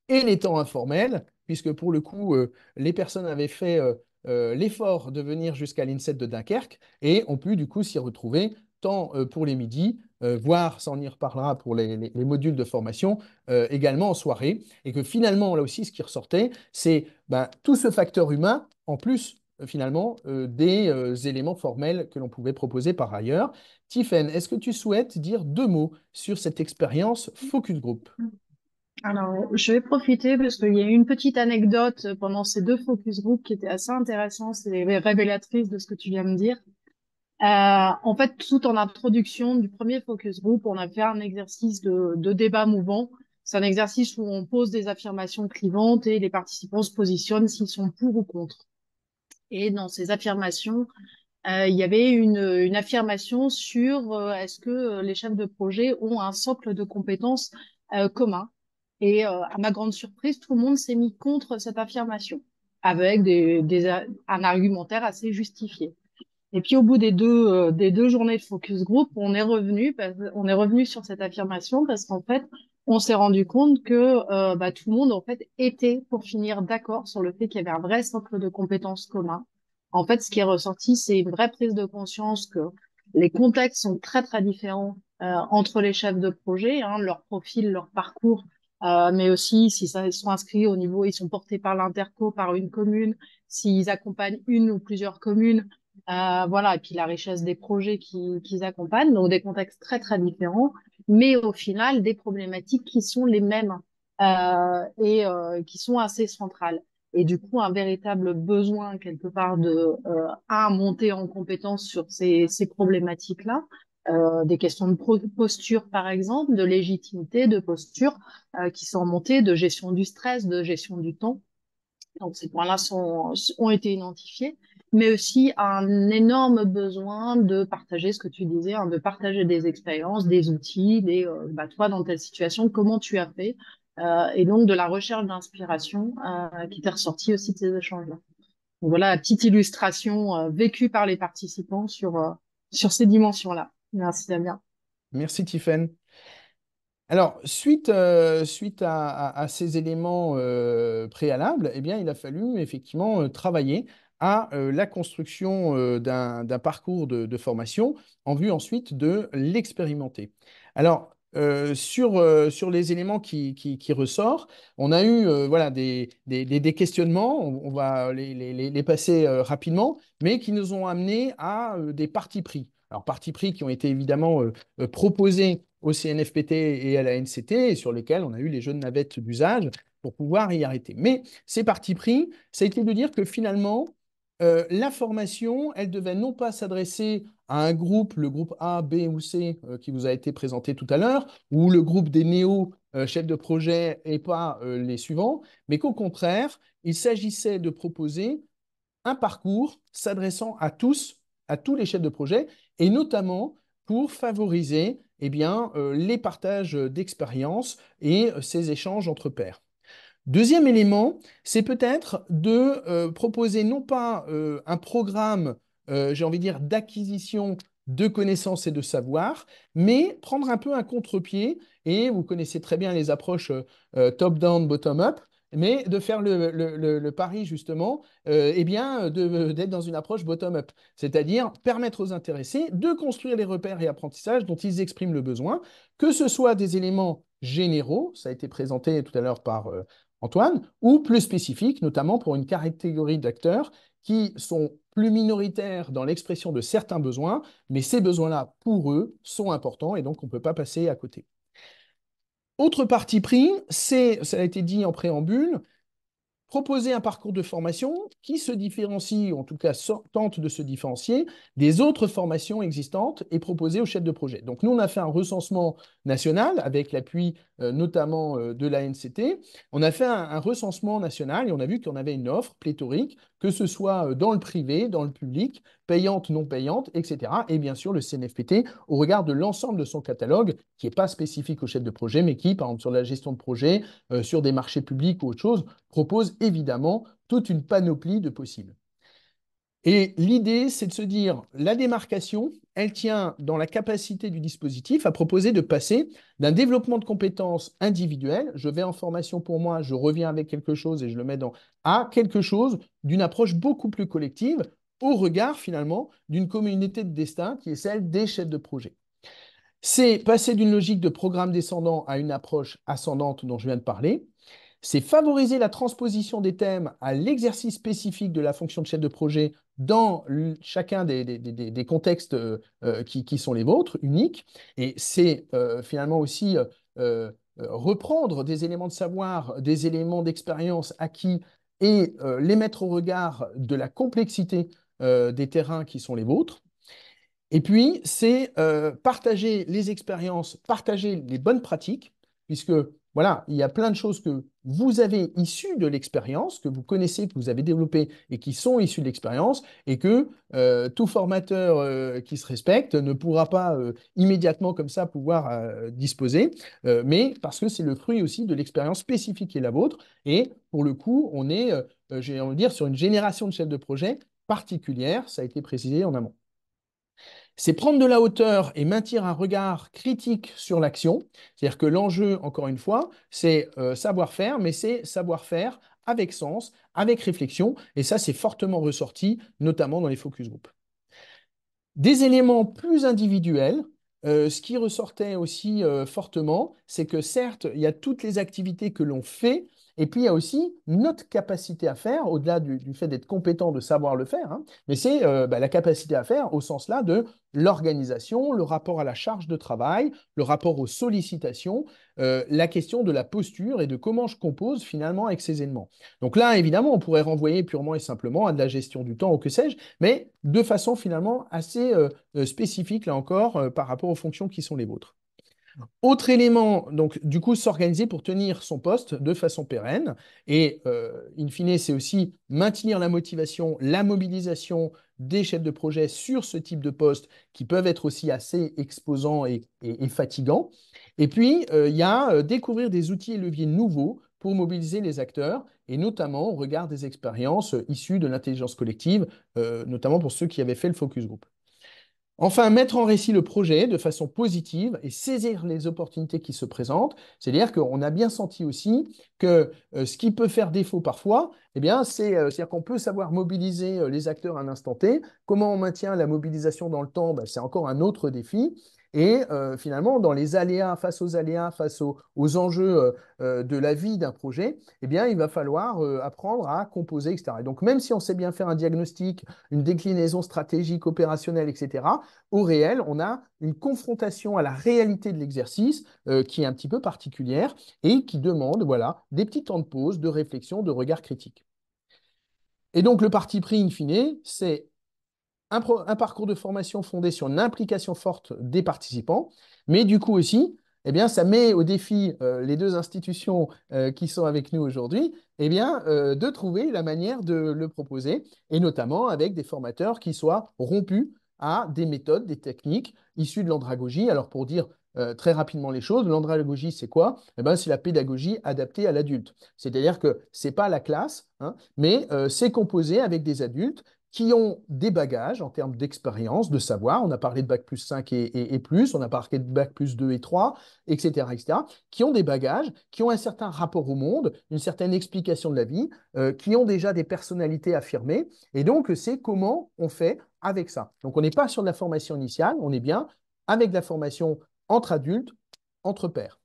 et les temps informels, puisque pour le coup, les personnes avaient fait l'effort de venir jusqu'à l'INSET de Dunkerque et ont pu du coup s'y retrouver tant pour les midis, voire, ça on y reparlera pour les modules de formation, également en soirée. Et que finalement, là aussi, ce qui ressortait, c'est ben, tout ce facteur humain, en plus finalement des éléments formels que l'on pouvait proposer par ailleurs. Tiffaine, est-ce que tu souhaites dire deux mots sur cette expérience Focus Group? Alors, je vais profiter parce qu'il y a eu une petite anecdote pendant ces deux focus group qui était assez intéressante et révélatrice de ce que tu viens de dire. En fait, tout en introduction du premier focus group, on a fait un exercice de débat mouvant. C'est un exercice où on pose des affirmations clivantes et les participants se positionnent s'ils sont pour ou contre. Et dans ces affirmations, il y avait une affirmation sur est-ce que les chefs de projet ont un socle de compétences commun. Et à ma grande surprise, tout le monde s'est mis contre cette affirmation, avec un argumentaire assez justifié. Et puis au bout des deux journées de focus group, on est revenu sur cette affirmation parce qu'en fait, on s'est rendu compte que tout le monde en fait était pour finir d'accord sur le fait qu'il y avait un vrai socle de compétences commun. En fait, ce qui est ressorti, c'est une vraie prise de conscience que les contextes sont très très différents entre les chefs de projet, hein, leur profil, leur parcours, mais aussi si ça, ils sont inscrits au niveau, ils sont portés par l'interco, par une commune, s'ils accompagnent une ou plusieurs communes. Voilà, et puis la richesse des projets qu'ils accompagnent, donc des contextes très très différents, mais au final des problématiques qui sont les mêmes et qui sont assez centrales. Et du coup, un véritable besoin quelque part de monter en compétence sur ces problématiques-là, des questions de posture par exemple, de légitimité, de posture qui sont montées, de gestion du stress, de gestion du temps. Donc ces points-là ont été identifiés, mais aussi un énorme besoin de partager ce que tu disais, hein, de partager des expériences, des outils, toi dans telle situation, comment tu as fait, et donc de la recherche d'inspiration qui t'est ressortie aussi de ces échanges-là. Donc voilà la petite illustration vécue par les participants sur ces dimensions-là. Merci Damien. Merci Tiffaine. Alors, suite à ces éléments préalables, eh bien, il a fallu effectivement travailler à la construction d'un parcours de formation en vue ensuite de l'expérimenter. Alors, sur les éléments qui ressortent, on a eu voilà, des questionnements, on va les passer rapidement, mais qui nous ont amené à des partis pris. Alors, partis pris qui ont été évidemment proposés au CNFPT et à la NCT, et sur lesquels on a eu les jeux de navette d'usage pour pouvoir y arrêter. Mais ces partis pris, ça a été de dire que finalement, la formation, elle devait non pas s'adresser à un groupe, le groupe A, B ou C, qui vous a été présenté tout à l'heure, ou le groupe des chefs de projet et pas les suivants, mais qu'au contraire, il s'agissait de proposer un parcours s'adressant à tous les chefs de projet, et notamment pour favoriser les partages d'expériences et ces échanges entre pairs. Deuxième élément, c'est peut-être de proposer non pas un programme, j'ai envie de dire, d'acquisition de connaissances et de savoir, mais prendre un peu un contre-pied, et vous connaissez très bien les approches top-down, bottom-up, mais de faire le pari justement d'être dans une approche bottom-up, c'est-à-dire permettre aux intéressés de construire les repères et apprentissages dont ils expriment le besoin, que ce soit des éléments généraux, ça a été présenté tout à l'heure par Antoine, ou plus spécifiques, notamment pour une catégorie d'acteurs qui sont plus minoritaires dans l'expression de certains besoins, mais ces besoins-là, pour eux, sont importants et donc on ne peut pas passer à côté. Autre parti pris, ça a été dit en préambule, proposer un parcours de formation qui se différencie, ou en tout cas tente de se différencier, des autres formations existantes et proposées aux chefs de projet. Donc nous, on a fait un recensement national avec l'appui notamment de l'ANCT. On a fait un recensement national et on a vu qu'on avait une offre pléthorique, que ce soit dans le privé, dans le public, payante, non payante, etc. Et bien sûr, le CNFPT, au regard de l'ensemble de son catalogue, qui n'est pas spécifique aux chefs de projet, mais qui, par exemple, sur la gestion de projet, sur des marchés publics ou autre chose, propose évidemment toute une panoplie de possibles. Et l'idée, c'est de se dire, la démarcation, elle tient dans la capacité du dispositif à proposer de passer d'un développement de compétences individuelles, je vais en formation pour moi, je reviens avec quelque chose et je le mets à quelque chose d'une approche beaucoup plus collective, au regard finalement d'une communauté de destin qui est celle des chefs de projet. C'est passer d'une logique de programme descendant à une approche ascendante dont je viens de parler. C'est favoriser la transposition des thèmes à l'exercice spécifique de la fonction de chef de projet dans chacun des contextes qui sont les vôtres, uniques. Et c'est finalement aussi reprendre des éléments de savoir, des éléments d'expérience acquis et les mettre au regard de la complexité des terrains qui sont les vôtres. Et puis, c'est partager les expériences, partager les bonnes pratiques, puisque voilà, il y a plein de choses que vous avez issues de l'expérience, que vous connaissez, que vous avez développées et qui sont issues de l'expérience, et que tout formateur qui se respecte ne pourra pas immédiatement comme ça pouvoir disposer, mais parce que c'est le fruit aussi de l'expérience spécifique qui est la vôtre. Et pour le coup, on est, j'ai envie de dire, sur une génération de chefs de projet particulière, ça a été précisé en amont. C'est prendre de la hauteur et maintenir un regard critique sur l'action. C'est-à-dire que l'enjeu, encore une fois, c'est savoir-faire, mais c'est savoir-faire avec sens, avec réflexion. Et ça, c'est fortement ressorti, notamment dans les focus group. Des éléments plus individuels, ce qui ressortait aussi fortement, c'est que certes, il y a toutes les activités que l'on fait, et puis il y a aussi notre capacité à faire, au-delà du fait d'être compétent, de savoir le faire, hein, mais c'est la capacité à faire au sens là de l'organisation, le rapport à la charge de travail, le rapport aux sollicitations, la question de la posture et de comment je compose finalement avec ces éléments. Donc là, évidemment, on pourrait renvoyer purement et simplement à de la gestion du temps ou que sais-je, mais de façon finalement assez spécifique, là encore, par rapport aux fonctions qui sont les vôtres. Autre élément, donc du coup, s'organiser pour tenir son poste de façon pérenne. Et in fine, c'est aussi maintenir la motivation, la mobilisation des chefs de projet sur ce type de poste qui peuvent être aussi assez exposants et fatigants. Et puis, il y a découvrir des outils et leviers nouveaux pour mobiliser les acteurs, et notamment au regard des expériences issues de l'intelligence collective, notamment pour ceux qui avaient fait le focus group. Enfin, mettre en récit le projet de façon positive et saisir les opportunités qui se présentent. C'est-à-dire qu'on a bien senti aussi que ce qui peut faire défaut parfois, eh bien, c'est-à-dire qu'on peut savoir mobiliser les acteurs à un instant T. Comment on maintient la mobilisation dans le temps? Ben, c'est encore un autre défi. Et finalement, dans les aléas, face aux enjeux de la vie d'un projet, eh bien, il va falloir apprendre à composer, etc. Et donc, même si on sait bien faire un diagnostic, une déclinaison stratégique, opérationnelle, etc., au réel, on a une confrontation à la réalité de l'exercice qui est un petit peu particulière et qui demande, voilà, des petits temps de pause, de réflexion, de regard critique. Et donc, le parti pris, in fine, c'est un parcours de formation fondé sur une implication forte des participants, mais du coup aussi, eh bien, ça met au défi les deux institutions qui sont avec nous aujourd'hui, eh bien, de trouver la manière de le proposer, et notamment avec des formateurs qui soient rompus à des méthodes, des techniques issues de l'andragogie. Alors, pour dire très rapidement les choses, l'andragogie, c'est quoi? Eh ben, c'est la pédagogie adaptée à l'adulte. C'est-à-dire que ce n'est pas la classe, hein, mais c'est composé avec des adultes qui ont des bagages en termes d'expérience, de savoir. On a parlé de bac plus 5 et plus, on a parlé de bac plus 2 et 3, etc., qui ont des bagages, qui ont un certain rapport au monde, une certaine explication de la vie, qui ont déjà des personnalités affirmées. Et donc, c'est comment on fait avec ça. Donc, on n'est pas sur de la formation initiale, on est bien avec de la formation entre adultes, entre pairs.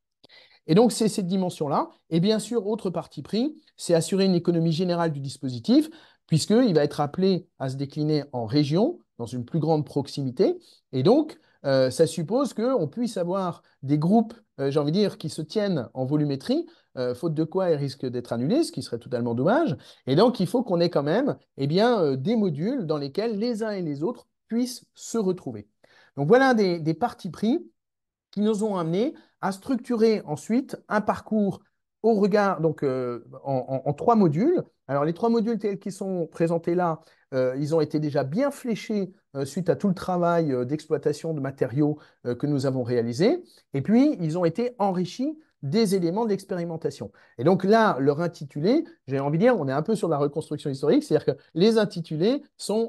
Et donc, c'est cette dimension-là. Et bien sûr, autre parti pris, c'est assurer une économie générale du dispositif, puisqu'il va être appelé à se décliner en région, dans une plus grande proximité. Et donc, ça suppose qu'on puisse avoir des groupes, j'ai envie de dire, qui se tiennent en volumétrie, faute de quoi ils risquent d'être annulés, ce qui serait totalement dommage. Et donc, il faut qu'on ait quand même eh bien, des modules dans lesquels les uns et les autres puissent se retrouver. Donc, voilà des partis pris qui nous ont amenés à structurer ensuite un parcours au regard, donc en 3 modules. Alors, les 3 modules tels qu'ils sont présentés là, ils ont été déjà bien fléchés suite à tout le travail d'exploitation de matériaux que nous avons réalisé. Et puis, ils ont été enrichis des éléments de l'expérimentation. Et donc là, leur intitulé, j'ai envie de dire, on est un peu sur la reconstruction historique, c'est-à-dire que les intitulés sont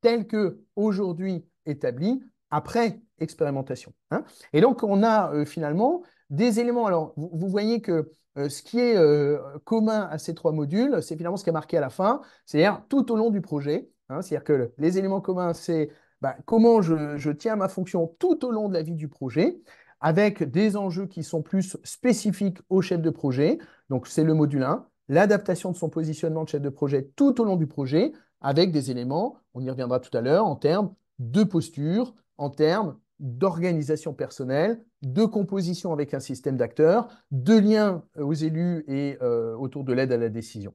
tels que aujourd'hui établis après expérimentation, hein. Et donc, on a finalement des éléments. Alors, vous voyez que ce qui est commun à ces 3 modules, c'est finalement ce qui est marqué à la fin, c'est-à-dire tout au long du projet, hein. C'est-à-dire que les éléments communs, c'est comment je tiens ma fonction tout au long de la vie du projet, avec des enjeux qui sont plus spécifiques au chef de projet. Donc, c'est le module 1, l'adaptation de son positionnement de chef de projet tout au long du projet, avec des éléments, on y reviendra tout à l'heure, en termes de posture, en termes d'organisation personnelle, de composition avec un système d'acteurs, de lien aux élus et autour de l'aide à la décision.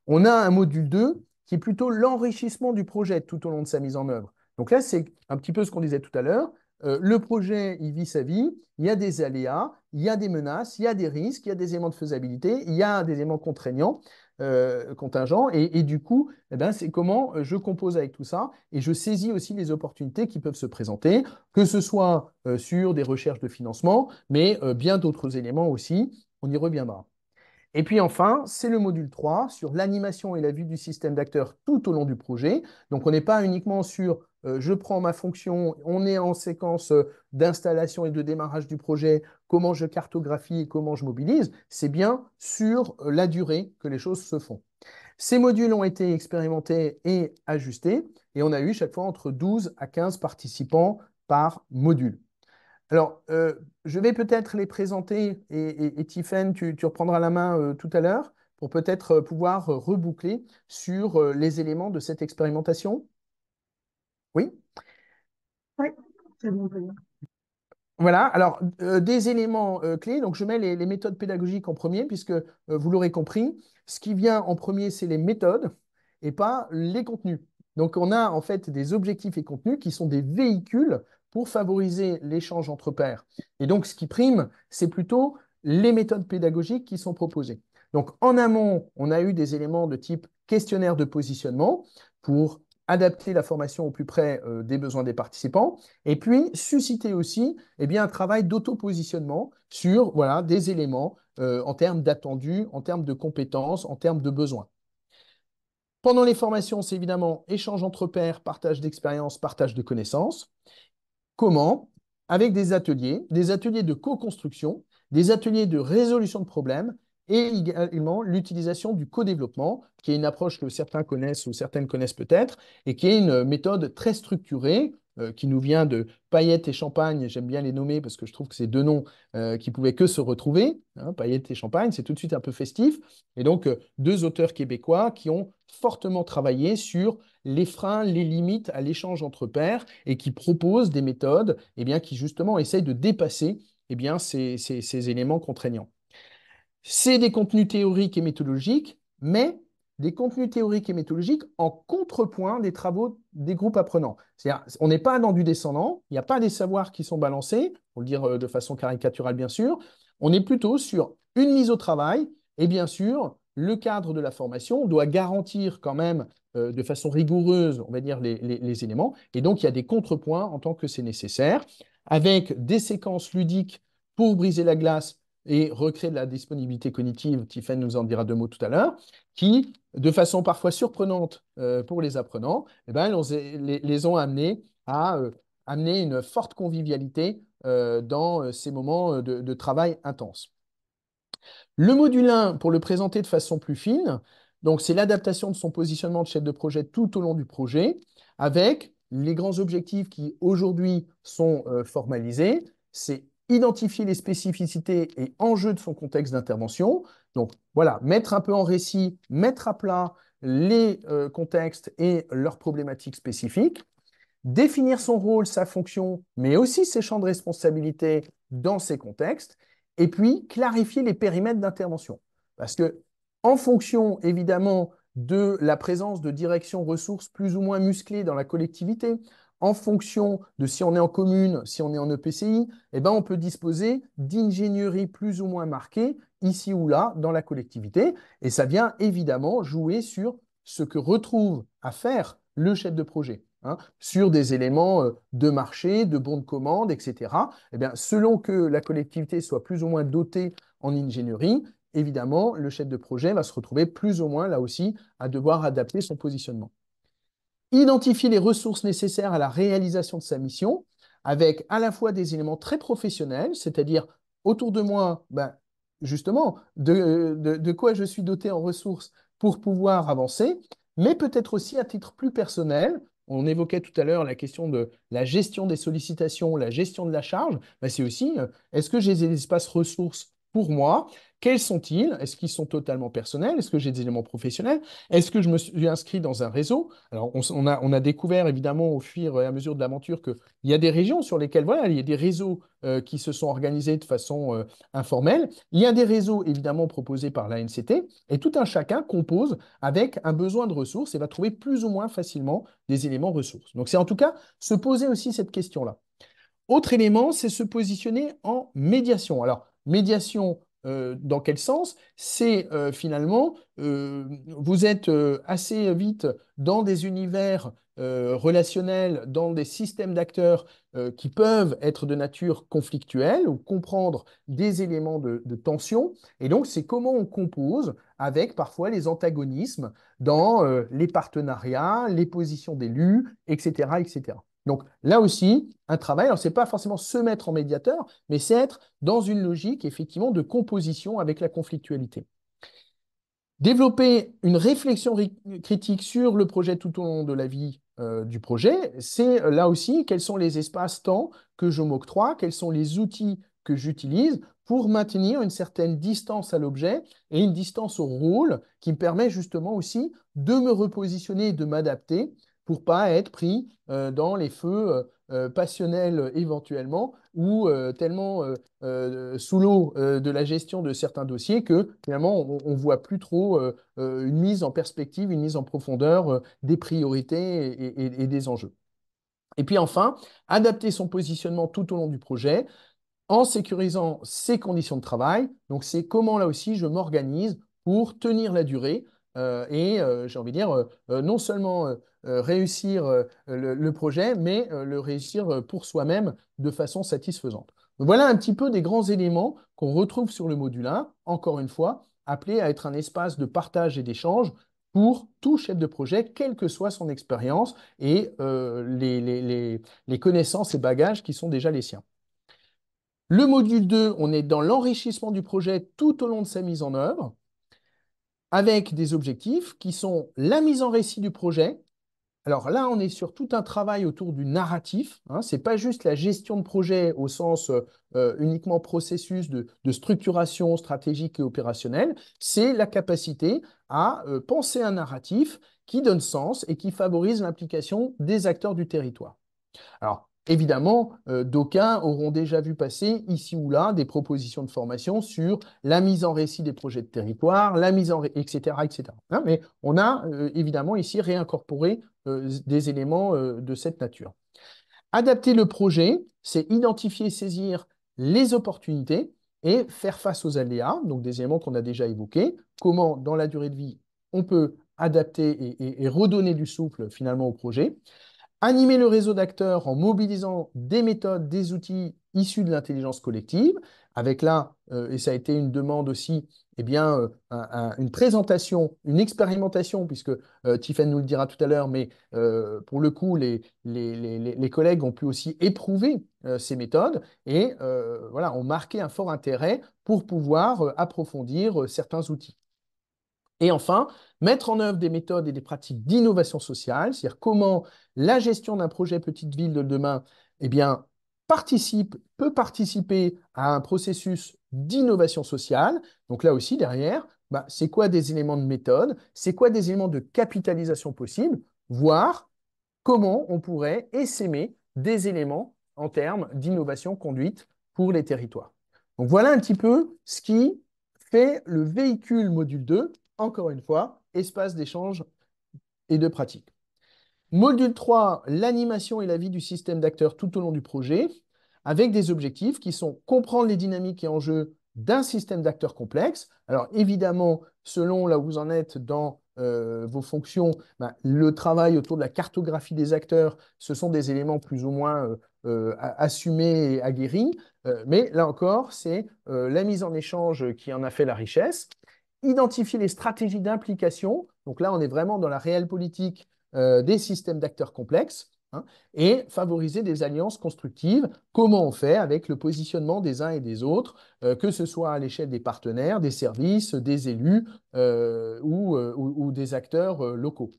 On a un module 2 qui est plutôt l'enrichissement du projet tout au long de sa mise en œuvre. Donc là, c'est un petit peu ce qu'on disait tout à l'heure. Le projet, il vit sa vie, il y a des aléas, il y a des menaces, il y a des risques, il y a des éléments de faisabilité, il y a des éléments contraignants, contingents, et du coup, eh ben, c'est comment je compose avec tout ça, et je saisis aussi les opportunités qui peuvent se présenter, que ce soit sur des recherches de financement, mais bien d'autres éléments aussi, on y reviendra. Et puis enfin, c'est le module 3 sur l'animation et la vue du système d'acteurs tout au long du projet. Donc on n'est pas uniquement sur je prends ma fonction, on est en séquence d'installation et de démarrage du projet, comment je cartographie et comment je mobilise, c'est bien sur la durée que les choses se font. Ces modules ont été expérimentés et ajustés, et on a eu chaque fois entre 12 à 15 participants par module. Alors, je vais peut-être les présenter et Tiffaine, tu reprendras la main tout à l'heure pour peut-être pouvoir reboucler sur les éléments de cette expérimentation. Oui? Oui, c'est bon, très bien. Voilà, alors des éléments clés, donc je mets les méthodes pédagogiques en premier, puisque vous l'aurez compris, ce qui vient en premier, c'est les méthodes et pas les contenus. Donc on a en fait des objectifs et contenus qui sont des véhicules pour favoriser l'échange entre pairs. Et donc ce qui prime, c'est plutôt les méthodes pédagogiques qui sont proposées. Donc en amont, on a eu des éléments de type questionnaire de positionnement pour adapter la formation au plus près des besoins des participants, et puis susciter aussi un travail d'auto-positionnement sur voilà, des éléments en termes d'attendus, en termes de compétences, en termes de besoins. Pendant les formations, c'est évidemment échange entre pairs, partage d'expériences, partage de connaissances. Comment? Avec des ateliers de co-construction, des ateliers de résolution de problèmes et également l'utilisation du co-développement, qui est une approche que certains connaissent ou certaines connaissent peut-être, et qui est une méthode très structurée qui nous vient de Paillettes et Champagne. J'aime bien les nommer parce que je trouve que c'est deux noms qui pouvaient que se retrouver. Hein, Paillettes et Champagne, c'est tout de suite un peu festif. Et donc, deux auteurs québécois qui ont fortement travaillé sur les freins, les limites à l'échange entre pairs et qui proposent des méthodes eh bien, qui justement essayent de dépasser eh bien, ces éléments contraignants. C'est des contenus théoriques et méthodologiques, mais des contenus théoriques et méthodologiques en contrepoint des travaux des groupes apprenants. C'est-à-dire, on n'est pas dans du descendant, il n'y a pas des savoirs qui sont balancés, pour le dire de façon caricaturale bien sûr, on est plutôt sur une mise au travail, et bien sûr, le cadre de la formation doit garantir quand même de façon rigoureuse, on va dire, les éléments, et donc il y a des contrepoints en tant que c'est nécessaire, avec des séquences ludiques pour briser la glace et recréer de la disponibilité cognitive, Tiffaine nous en dira deux mots tout à l'heure, qui, de façon parfois surprenante pour les apprenants, eh ben, les ont amenés à amener une forte convivialité dans ces moments de travail intense. Le module 1, pour le présenter de façon plus fine, donc c'est l'adaptation de son positionnement de chef de projet tout au long du projet, avec les grands objectifs qui aujourd'hui sont formalisés. C'est identifier les spécificités et enjeux de son contexte d'intervention. Donc voilà, mettre un peu en récit, mettre à plat les contextes et leurs problématiques spécifiques. Définir son rôle, sa fonction, mais aussi ses champs de responsabilité dans ces contextes, et puis clarifier les périmètres d'intervention. Parce que, en fonction évidemment de la présence de directions ressources plus ou moins musclées dans la collectivité, en fonction de si on est en commune, si on est en EPCI, eh ben on peut disposer d'ingénierie plus ou moins marquée ici ou là dans la collectivité, et ça vient évidemment jouer sur ce que retrouve à faire le chef de projet. Hein, sur des éléments de marché, de bons de commande, etc. Eh bien, selon que la collectivité soit plus ou moins dotée en ingénierie, évidemment, le chef de projet va se retrouver plus ou moins, là aussi, à devoir adapter son positionnement. Identifier les ressources nécessaires à la réalisation de sa mission, avec à la fois des éléments très professionnels, c'est-à-dire autour de moi, ben, justement, de quoi je suis doté en ressources pour pouvoir avancer, mais peut-être aussi à titre plus personnel. On évoquait tout à l'heure la question de la gestion des sollicitations, la gestion de la charge. Ben, c'est aussi, est-ce que j'ai des espaces ressources pour moi? Quels sont-ils? Est-ce qu'ils sont totalement personnels? Est-ce que j'ai des éléments professionnels? Est-ce que je me suis inscrit dans un réseau? Alors, on a découvert évidemment au fur et à mesure de l'aventure qu'il y a des régions sur lesquelles, voilà, il y a des réseaux qui se sont organisés de façon informelle. Il y a des réseaux évidemment proposés par l'ANCT et tout un chacun compose avec un besoin de ressources et va trouver plus ou moins facilement des éléments ressources. Donc, c'est en tout cas se poser aussi cette question-là. Autre élément, c'est se positionner en médiation. Alors, médiation, dans quel sens? C'est finalement, vous êtes assez vite dans des univers relationnels, dans des systèmes d'acteurs qui peuvent être de nature conflictuelle ou comprendre des éléments de tension. Et donc, c'est comment on compose avec parfois les antagonismes dans les partenariats, les positions d'élus, etc., etc. Donc là aussi, un travail, alors ce n'est pas forcément se mettre en médiateur, mais c'est être dans une logique effectivement de composition avec la conflictualité. Développer une réflexion critique sur le projet tout au long de la vie du projet, c'est là aussi quels sont les espaces-temps que je m'octroie, quels sont les outils que j'utilise pour maintenir une certaine distance à l'objet et une distance au rôle qui me permet justement aussi de me repositionner et de m'adapter pour pas être pris dans les feux passionnels éventuellement ou tellement sous l'eau de la gestion de certains dossiers que finalement on ne voit plus trop une mise en perspective, une mise en profondeur des priorités et des enjeux. Et puis enfin, adapter son positionnement tout au long du projet en sécurisant ses conditions de travail. Donc, c'est comment là aussi je m'organise pour tenir la durée et, j'ai envie de dire, non seulement réussir le projet, mais le réussir pour soi-même de façon satisfaisante. Donc, voilà un petit peu des grands éléments qu'on retrouve sur le module 1, encore une fois, appelé à être un espace de partage et d'échange pour tout chef de projet, quelle que soit son expérience et les connaissances et bagages qui sont déjà les siens. Le module 2, on est dans l'enrichissement du projet tout au long de sa mise en œuvre, avec des objectifs qui sont la mise en récit du projet, Alors là, on est sur tout un travail autour du narratif. Hein. Ce n'est pas juste la gestion de projet au sens uniquement processus de structuration stratégique et opérationnelle. C'est la capacité à penser un narratif qui donne sens et qui favorise l'implication des acteurs du territoire. Alors, évidemment, d'aucuns auront déjà vu passer ici ou là des propositions de formation sur la mise en récit des projets de territoire, la mise en etc., etc. Hein, mais on a évidemment ici réincorporé des éléments de cette nature. Adapter le projet, c'est identifier et saisir les opportunités et faire face aux aléas, donc des éléments qu'on a déjà évoqués. Comment, dans la durée de vie, on peut adapter et redonner du souffle finalement au projet. Animer le réseau d'acteurs en mobilisant des méthodes, des outils issus de l'intelligence collective, avec là, et ça a été une demande aussi, eh bien, une présentation, une expérimentation, puisque Tiffen nous le dira tout à l'heure, mais pour le coup, les collègues ont pu aussi éprouver ces méthodes et voilà, ont marqué un fort intérêt pour pouvoir approfondir certains outils. Et enfin, mettre en œuvre des méthodes et des pratiques d'innovation sociale, c'est-à-dire comment la gestion d'un projet petite ville de demain, eh bien, peut participer à un processus d'innovation sociale. Donc là aussi, derrière, bah, c'est quoi des éléments de méthode, c'est quoi des éléments de capitalisation possible, voire comment on pourrait essaimer des éléments en termes d'innovation conduite pour les territoires. Donc voilà un petit peu ce qui fait le véhicule module 2, encore une fois, espace d'échange et de pratique. Module 3, l'animation et la vie du système d'acteurs tout au long du projet, avec des objectifs qui sont comprendre les dynamiques et enjeux d'un système d'acteurs complexe. Alors évidemment, selon là où vous en êtes dans vos fonctions, ben, le travail autour de la cartographie des acteurs, ce sont des éléments plus ou moins assumés et aguerris. Mais là encore, c'est la mise en échange qui en a fait la richesse. Identifier les stratégies d'implication. Donc là, on est vraiment dans la réelle politique des systèmes d'acteurs complexes, hein, et favoriser des alliances constructives. Comment on fait avec le positionnement des uns et des autres, que ce soit à l'échelle des partenaires, des services, des élus ou des acteurs locaux.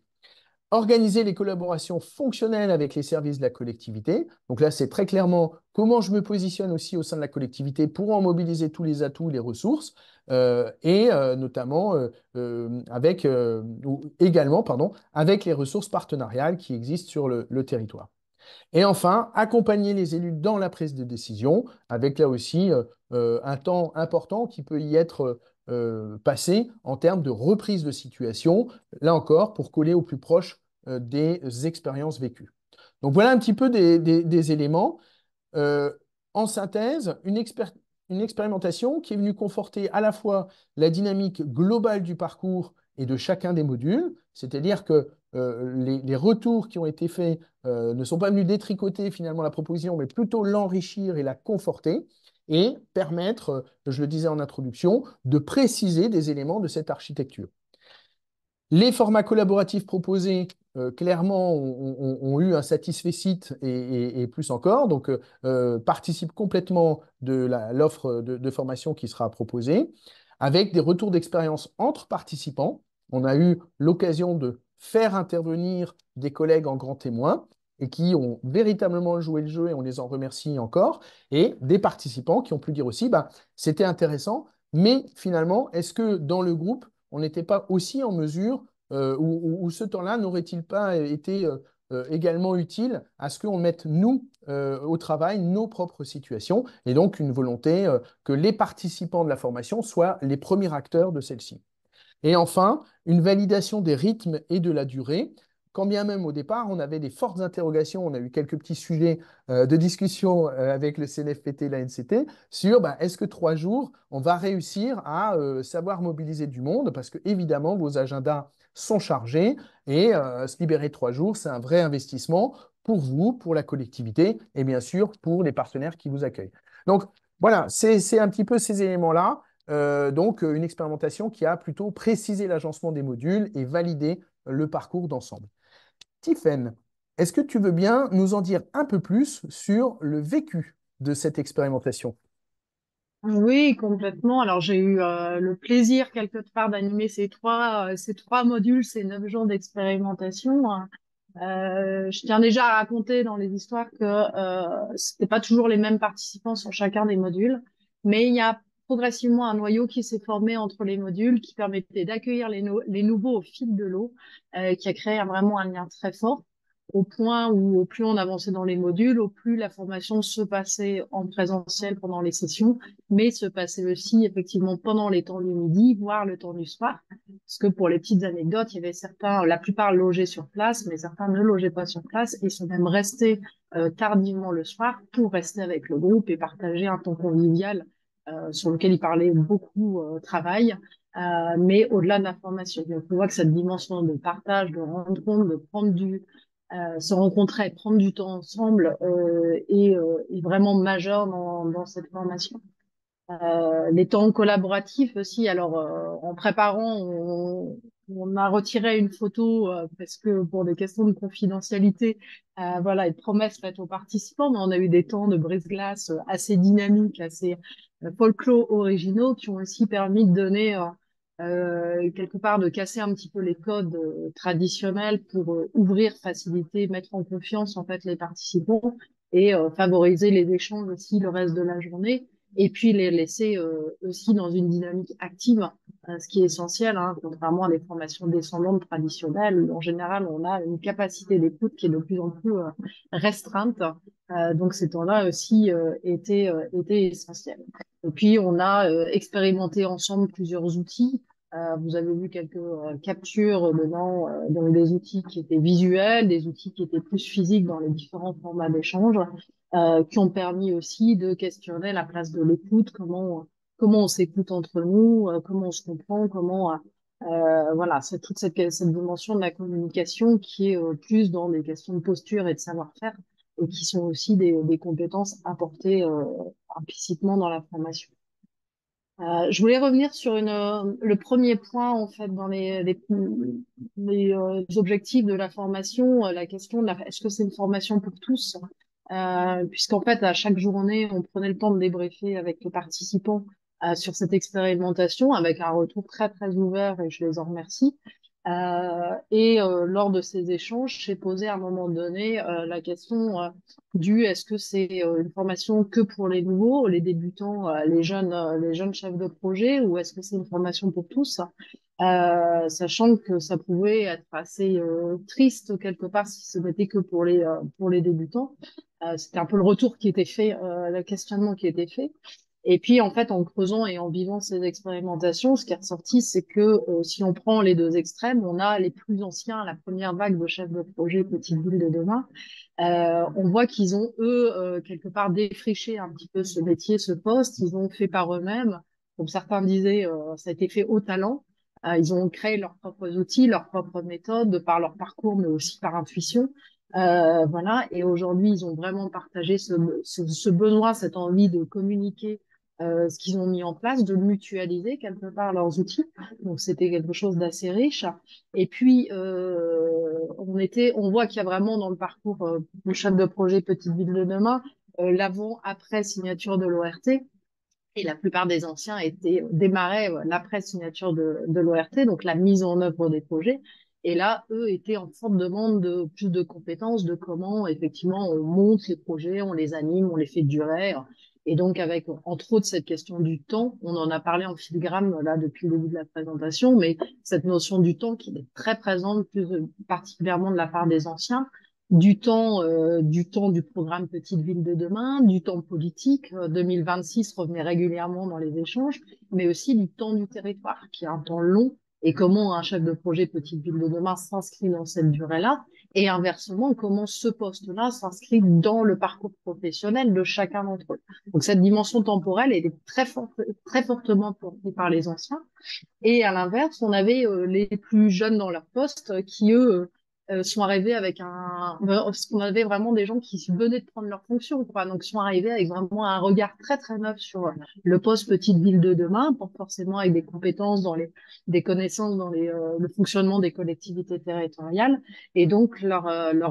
Organiser les collaborations fonctionnelles avec les services de la collectivité. Donc là, c'est très clairement comment je me positionne aussi au sein de la collectivité pour en mobiliser tous les atouts, les ressources, et notamment avec, également pardon, avec les ressources partenariales qui existent sur le territoire. Et enfin, accompagner les élus dans la prise de décision, avec là aussi un temps important qui peut y être passé en termes de reprise de situation, là encore, pour coller au plus proche des expériences vécues. Donc voilà un petit peu des éléments. Euh, En synthèse, une expérimentation qui est venue conforter à la fois la dynamique globale du parcours et de chacun des modules, c'est-à-dire que les retours qui ont été faits ne sont pas venus détricoter finalement la proposition, mais plutôt l'enrichir et la conforter et permettre, je le disais en introduction, de préciser des éléments de cette architecture. Les formats collaboratifs proposés, clairement, ont eu un satisfecit et plus encore, donc participent complètement de l'offre de formation qui sera proposée, avec des retours d'expérience entre participants. On a eu l'occasion de faire intervenir des collègues en grands témoins et qui ont véritablement joué le jeu et on les en remercie encore, et des participants qui ont pu dire aussi, bah, c'était intéressant, mais finalement, est-ce que dans le groupe, on n'était pas aussi en mesure, ou ce temps-là n'aurait-il pas été également utile à ce qu'on mette, nous, au travail, nos propres situations, et donc une volonté que les participants de la formation soient les premiers acteurs de celle-ci. Et enfin, une validation des rythmes et de la durée. Quand bien même au départ, on avait des fortes interrogations, on a eu quelques petits sujets de discussion avec le CNFPT et la NCT sur est-ce que 3 jours, on va réussir à savoir mobiliser du monde, parce que évidemment, vos agendas sont chargés et se libérer 3 jours, c'est un vrai investissement pour vous, pour la collectivité et bien sûr pour les partenaires qui vous accueillent. Donc voilà, c'est un petit peu ces éléments-là. Donc, une expérimentation qui a plutôt précisé l'agencement des modules et validé le parcours d'ensemble. Tiffen, est-ce que tu veux bien nous en dire un peu plus sur le vécu de cette expérimentation? Oui, complètement. Alors, j'ai eu le plaisir quelque part d'animer ces trois modules, ces 9 jours d'expérimentation. Je tiens déjà à raconter dans les histoires que c'était pas toujours les mêmes participants sur chacun des modules, mais il y a progressivement un noyau qui s'est formé entre les modules qui permettait d'accueillir les nouveaux au fil de l'eau, qui a créé vraiment un lien très fort, au point où au plus on avançait dans les modules, au plus la formation se passait en présentiel pendant les sessions, mais se passait aussi effectivement pendant les temps du midi, voire le temps du soir. Parce que pour les petites anecdotes, il y avait certains, la plupart logeaient sur place, mais certains ne logeaient pas sur place et sont même restés tardivement le soir pour rester avec le groupe et partager un temps convivial sur lequel ils parlaient beaucoup travail, mais au-delà de la formation. Donc on voit que cette dimension de partage, de rencontre, de prendre se rencontrer, prendre du temps ensemble est vraiment majeur dans cette formation. Les temps collaboratifs aussi. Alors, en préparant, on a retiré une photo parce que pour des questions de confidentialité, voilà, et de promesses faites aux participants, mais on a eu des temps de brise-glace assez dynamiques, assez folklore originaux, qui ont aussi permis de donner quelque part de casser un petit peu les codes traditionnels pour ouvrir, faciliter, mettre en confiance en fait les participants et favoriser les échanges aussi le reste de la journée et puis les laisser aussi dans une dynamique active, ce qui est essentiel, hein, contrairement à des formations descendantes traditionnelles, où en général on a une capacité d'écoute qui est de plus en plus restreinte. Donc ces temps-là aussi étaient essentiels. Et puis on a expérimenté ensemble plusieurs outils. Vous avez vu quelques captures dedans, donc des outils qui étaient visuels, des outils qui étaient plus physiques dans les différents formats d'échange qui ont permis aussi de questionner la place de l'écoute, comment on s'écoute entre nous, comment on se comprend, voilà, c'est toute cette dimension de la communication qui est plus dans des questions de posture et de savoir-faire et qui sont aussi des compétences apportées implicitement dans la formation. Je voulais revenir sur le premier point en fait dans les objectifs de la formation, la question de est-ce que c'est une formation pour tous? Puisqu'en fait à chaque journée on prenait le temps de débriefer avec les participants sur cette expérimentation avec un retour très très ouvert et je les en remercie. Lors de ces échanges, j'ai posé à un moment donné la question du est-ce que c'est une formation que pour les nouveaux, les débutants, les jeunes chefs de projet, ou est-ce que c'est une formation pour tous, sachant que ça pouvait être assez triste quelque part si ce n'était que pour les débutants. C'était un peu le retour qui était fait, le questionnement qui était fait. Et puis, en fait, en creusant et en vivant ces expérimentations, ce qui est ressorti, c'est que si on prend les deux extrêmes, on a les plus anciens, la première vague de chefs de projet Petite Ville de demain. On voit qu'ils ont, eux, quelque part défriché un petit peu ce métier, ce poste. Ils ont fait par eux-mêmes. Comme certains disaient, ça a été fait au talent. Ils ont créé leurs propres outils, leurs propres méthodes, de par leur parcours, mais aussi par intuition. Voilà. Et aujourd'hui, ils ont vraiment partagé ce besoin, cette envie de communiquer ce qu'ils ont mis en place, de mutualiser quelque part leurs outils. Donc c'était quelque chose d'assez riche. Et puis on voit qu'il y a vraiment dans le parcours du chef de projet Petite Ville de demain l'avant-après signature de l'ORT. Et la plupart des anciens démarraient l'après signature de l'ORT, donc la mise en œuvre des projets. Et là, eux étaient en forte demande de plus de compétences, de comment effectivement on monte les projets, on les anime, on les fait durer. Et donc avec entre autres cette question du temps, on en a parlé en filigrane là depuis le début de la présentation, mais cette notion du temps qui est très présente, plus particulièrement de la part des anciens, du temps du programme Petite Ville de demain, du temps politique. 2026 revenait régulièrement dans les échanges, mais aussi du temps du territoire, qui est un temps long, et comment un chef de projet Petite Ville de demain s'inscrit dans cette durée-là, et inversement, comment ce poste-là s'inscrit dans le parcours professionnel de chacun d'entre eux. Donc cette dimension temporelle, elle est très fortement portée par les anciens, et à l'inverse, on avait les plus jeunes dans leur poste qui, eux, sont arrivés avec parce qu'on avait vraiment des gens qui venaient de prendre leur fonction, quoi. Donc, sont arrivés avec vraiment un regard très, très neuf sur le poste Petite Ville de demain, pas forcément avec des compétences des connaissances dans le fonctionnement des collectivités territoriales. Et donc, leur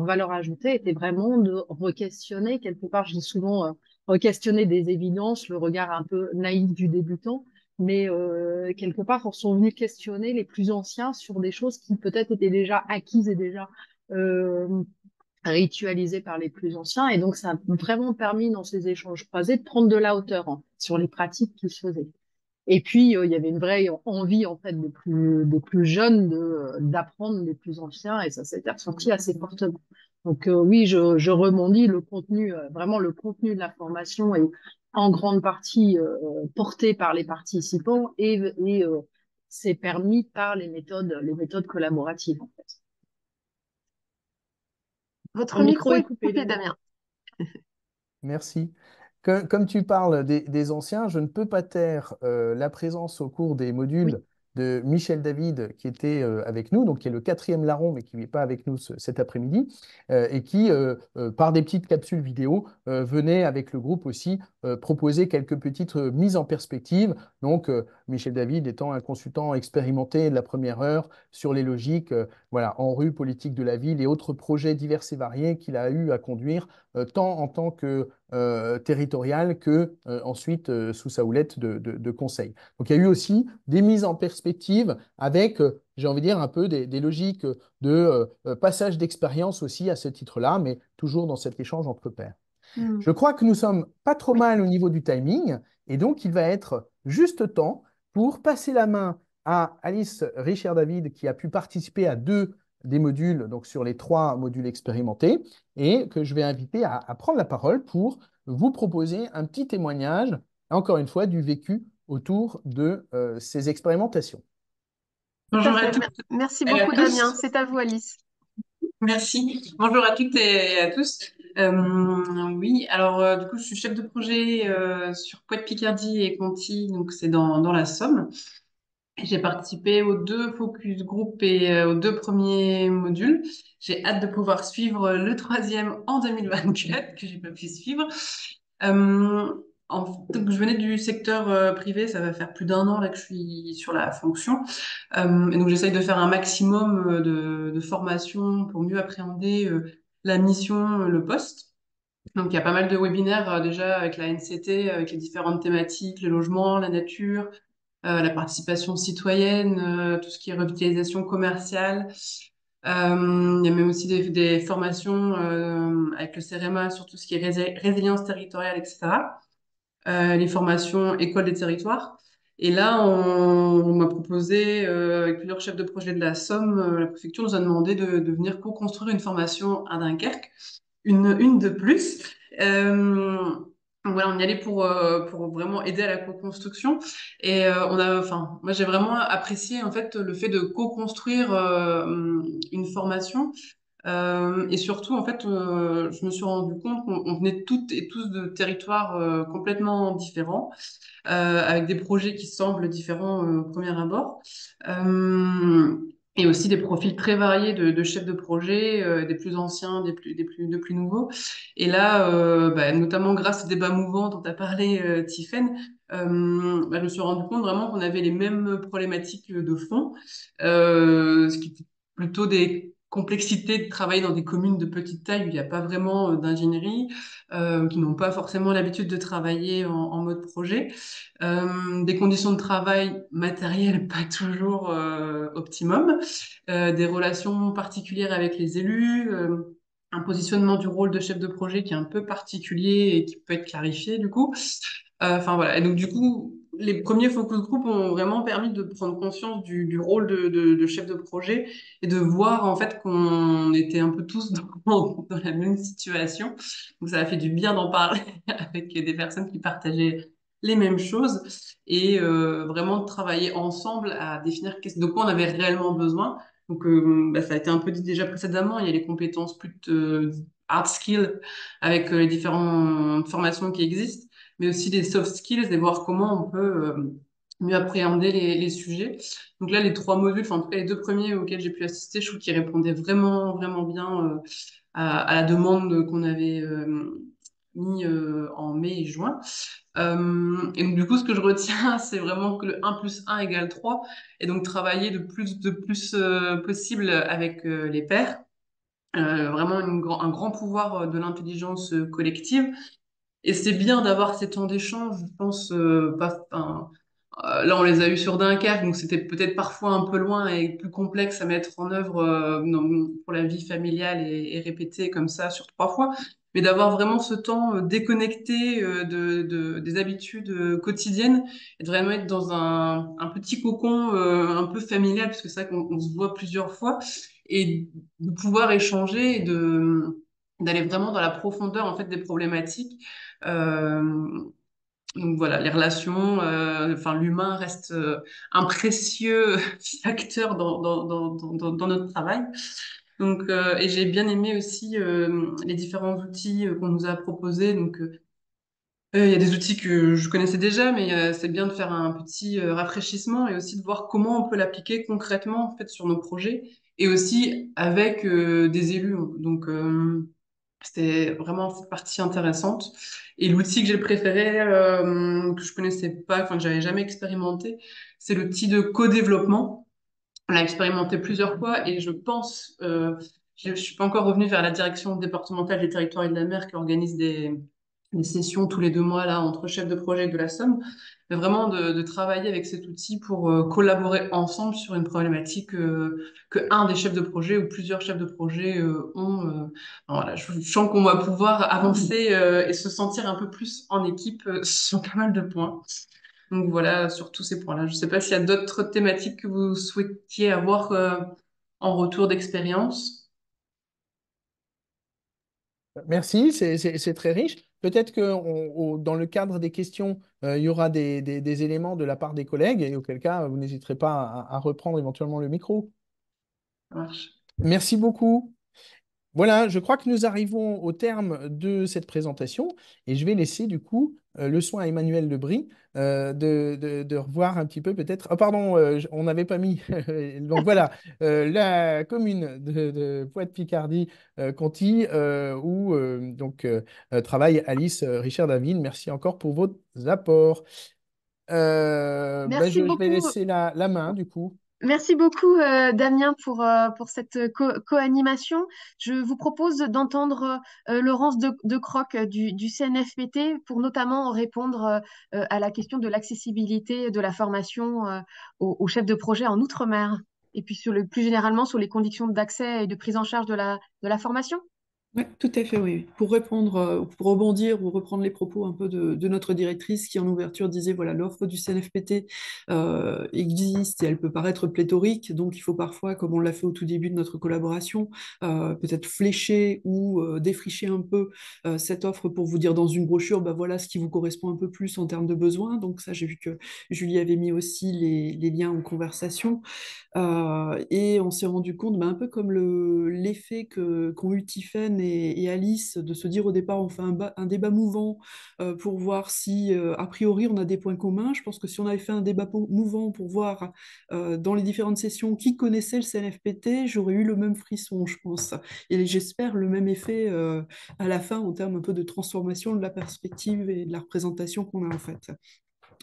valeur ajoutée était vraiment de re-questionner, quelque part, je dis souvent, re-questionner des évidences, le regard un peu naïf du débutant, mais quelque part, on sont venus questionner les plus anciens sur des choses qui peut-être étaient déjà acquises et déjà euh, ritualisé par les plus anciens. Et donc, ça a vraiment permis, dans ces échanges croisés, de prendre de la hauteur sur les pratiques qui se faisaient. Et puis, il y avait une vraie envie, en fait, des plus jeunes d'apprendre des plus anciens, et ça s'était ressenti assez fortement. Donc, oui, je rebondis, le contenu, vraiment le contenu de la formation est en grande partie porté par les participants et c'est permis par les méthodes collaboratives, en fait. Votre Mon micro micro est est coupé, coupé, Damien. Damien. Merci. Comme tu parles des anciens, je ne peux pas taire la présence au cours des Oui. modules de Michel David, qui était avec nous, donc qui est le quatrième larron, mais qui n'est pas avec nous cet après-midi, et qui, par des petites capsules vidéo, venait avec le groupe aussi proposer quelques petites mises en perspective. Donc, Michel David étant un consultant expérimenté de la première heure sur les logiques, voilà, en rue, politique de la ville et autres projets divers et variés qu'il a eu à conduire, tant en tant que territoriale que ensuite sous sa houlette de conseil. Donc il y a eu aussi des mises en perspective avec, j'ai envie de dire, un peu des logiques de passage d'expérience aussi à ce titre-là, mais toujours dans cet échange entre pairs. Hmm. Je crois que nous sommes pas trop Oui. mal au niveau du timing, et donc il va être juste temps pour passer la main à Alice Richard-David, qui a pu participer à 2 des modules, donc sur les 3 modules expérimentés, et que je vais inviter à prendre la parole pour vous proposer un petit témoignage, encore une fois, du vécu autour de ces expérimentations. Tout à Bonjour à fait. toutes Merci et à beaucoup, Damien. tous. C'est à vous, Alice. Merci. Bonjour à toutes et à tous. Oui, alors du coup, je suis chef de projet sur Pointe-Picardie et Conty, donc c'est dans la Somme. J'ai participé aux 2 focus group et aux 2 premiers modules. J'ai hâte de pouvoir suivre le troisième en 2024 que j'ai pas pu suivre. Euh, donc je venais du secteur privé, ça va faire plus d'1 an là que je suis sur la fonction. Et donc j'essaye de faire un maximum de formation pour mieux appréhender la mission, le poste. Donc il y a pas mal de webinaires déjà avec la NCT, avec les différentes thématiques, le logement, la nature, la participation citoyenne, tout ce qui est revitalisation commerciale. Il y a même aussi des formations avec le CEREMA sur tout ce qui est résilience territoriale, etc. Les formations école des territoires. Et là, on m'a proposé, avec plusieurs chefs de projet de la Somme, la préfecture nous a demandé de venir co-construire une formation à Dunkerque, une de plus. Donc voilà, on y allait pour vraiment aider à la co-construction. Et enfin, moi j'ai vraiment apprécié en fait le fait de co-construire une formation. Et surtout, en fait, je me suis rendu compte qu'on venait toutes et tous de territoires complètement différents, avec des projets qui semblent différents au premier abord. Euh, et aussi des profils très variés de chefs de projet, des plus anciens, de plus nouveaux. Et là, notamment grâce au débat mouvant dont tu as parlé, Tiffaine, je me suis rendu compte vraiment qu'on avait les mêmes problématiques de fond, ce qui était plutôt des complexités de travailler dans des communes de petite taille où il n'y a pas vraiment d'ingénierie, qui n'ont pas forcément l'habitude de travailler en mode projet. Des conditions de travail matérielles pas toujours optimum, des relations particulières avec les élus, un positionnement du rôle de chef de projet qui est un peu particulier et qui peut être clarifié du coup. Enfin voilà. Et donc du coup, les premiers focus group ont vraiment permis de prendre conscience du rôle de chef de projet et de voir en fait qu'on était un peu tous dans la même situation. Donc ça a fait du bien d'en parler avec des personnes qui partageaient les mêmes choses et vraiment de travailler ensemble à définir de quoi on avait réellement besoin. Donc ça a été un peu dit déjà précédemment, il y a les compétences plus hard skills avec les différentes formations qui existent, mais aussi des soft skills et voir comment on peut mieux appréhender les sujets. Donc là, les 3 modules, enfin en tout cas les 2 premiers auxquels j'ai pu assister, je trouve qu'ils répondaient vraiment, vraiment bien à la demande qu'on avait mis en mai et juin. Et donc, du coup, ce que je retiens, c'est vraiment que le 1 plus 1 égale 3, et donc travailler de plus possible avec les pairs. Vraiment un grand pouvoir de l'intelligence collective. Et c'est bien d'avoir ces temps d'échange, je pense, pas, enfin, Là, on les a eus sur Dunkerque, donc c'était peut-être parfois un peu loin et plus complexe à mettre en œuvre pour la vie familiale et répéter comme ça sur 3 fois. Mais d'avoir vraiment ce temps déconnecté des habitudes quotidiennes et de vraiment être dans un petit cocon un peu familial, parce que c'est vrai qu'on se voit plusieurs fois, et de pouvoir échanger et d'aller vraiment dans la profondeur en fait des problématiques. Euh, donc voilà, les relations, enfin l'humain reste un précieux facteur dans notre travail. Donc, et j'ai bien aimé aussi les différents outils qu'on nous a proposés. Donc, il y a des outils que je connaissais déjà, mais c'est bien de faire un petit rafraîchissement et aussi de voir comment on peut l'appliquer concrètement en fait sur nos projets et aussi avec des élus. Donc, c'était vraiment cette partie intéressante. Et l'outil que j'ai préféré, que je connaissais pas, enfin que j'avais jamais expérimenté, c'est l'outil de co-développement. On l'a expérimenté plusieurs fois et je pense, je suis pas encore revenue vers la direction départementale des territoires et de la mer qui organise des sessions tous les 2 mois là entre chefs de projet de la Somme, mais vraiment de travailler avec cet outil pour collaborer ensemble sur une problématique que un des chefs de projet ou plusieurs chefs de projet ont. Voilà, je sens qu'on va pouvoir avancer et se sentir un peu plus en équipe sur pas mal de points. Donc voilà, sur tous ces points-là. Je ne sais pas s'il y a d'autres thématiques que vous souhaitiez avoir en retour d'expérience. Merci, c'est très riche. Peut-être que dans le cadre des questions, il y aura des éléments de la part des collègues, et auquel cas, vous n'hésiterez pas à reprendre éventuellement le micro. Ça marche. Merci beaucoup. Voilà, je crois que nous arrivons au terme de cette présentation et je vais laisser du coup le soin à Emmanuel Lebris de revoir un petit peu peut-être. Oh, pardon, on n'avait pas mis. Donc voilà, la commune de Poite-Picardie, Conty, où travaille Alice Richard David. Merci encore pour vos apports. Merci Je vais beaucoup. laisser la main du coup. Merci beaucoup, Damien, pour cette co-animation. Je vous propose d'entendre Laurence de Croc du CNFPT pour notamment répondre à la question de l'accessibilité de la formation aux chefs de projet en Outre-mer et puis plus généralement sur les conditions d'accès et de prise en charge de la formation. Oui, tout à fait, oui. Pour répondre, pour rebondir ou reprendre les propos un peu de notre directrice qui, en ouverture, disait, voilà, l'offre du CNFPT existe et elle peut paraître pléthorique, donc il faut parfois, comme on l'a fait au tout début de notre collaboration, peut-être flécher ou défricher un peu cette offre pour vous dire dans une brochure, bah, voilà ce qui vous correspond un peu plus en termes de besoins. Donc ça, j'ai vu que Julie avait mis aussi les liens en conversation. Et on s'est rendu compte, bah, un peu comme l'effet qu'ont eu Tiphaine et Alice, de se dire au départ, on fait un débat mouvant pour voir si, a priori, on a des points communs. Je pense que si on avait fait un débat mouvant pour voir dans les différentes sessions qui connaissait le CNFPT, j'aurais eu le même frisson, je pense. Et j'espère le même effet à la fin en termes un peu de transformation de la perspective et de la représentation qu'on a en fait.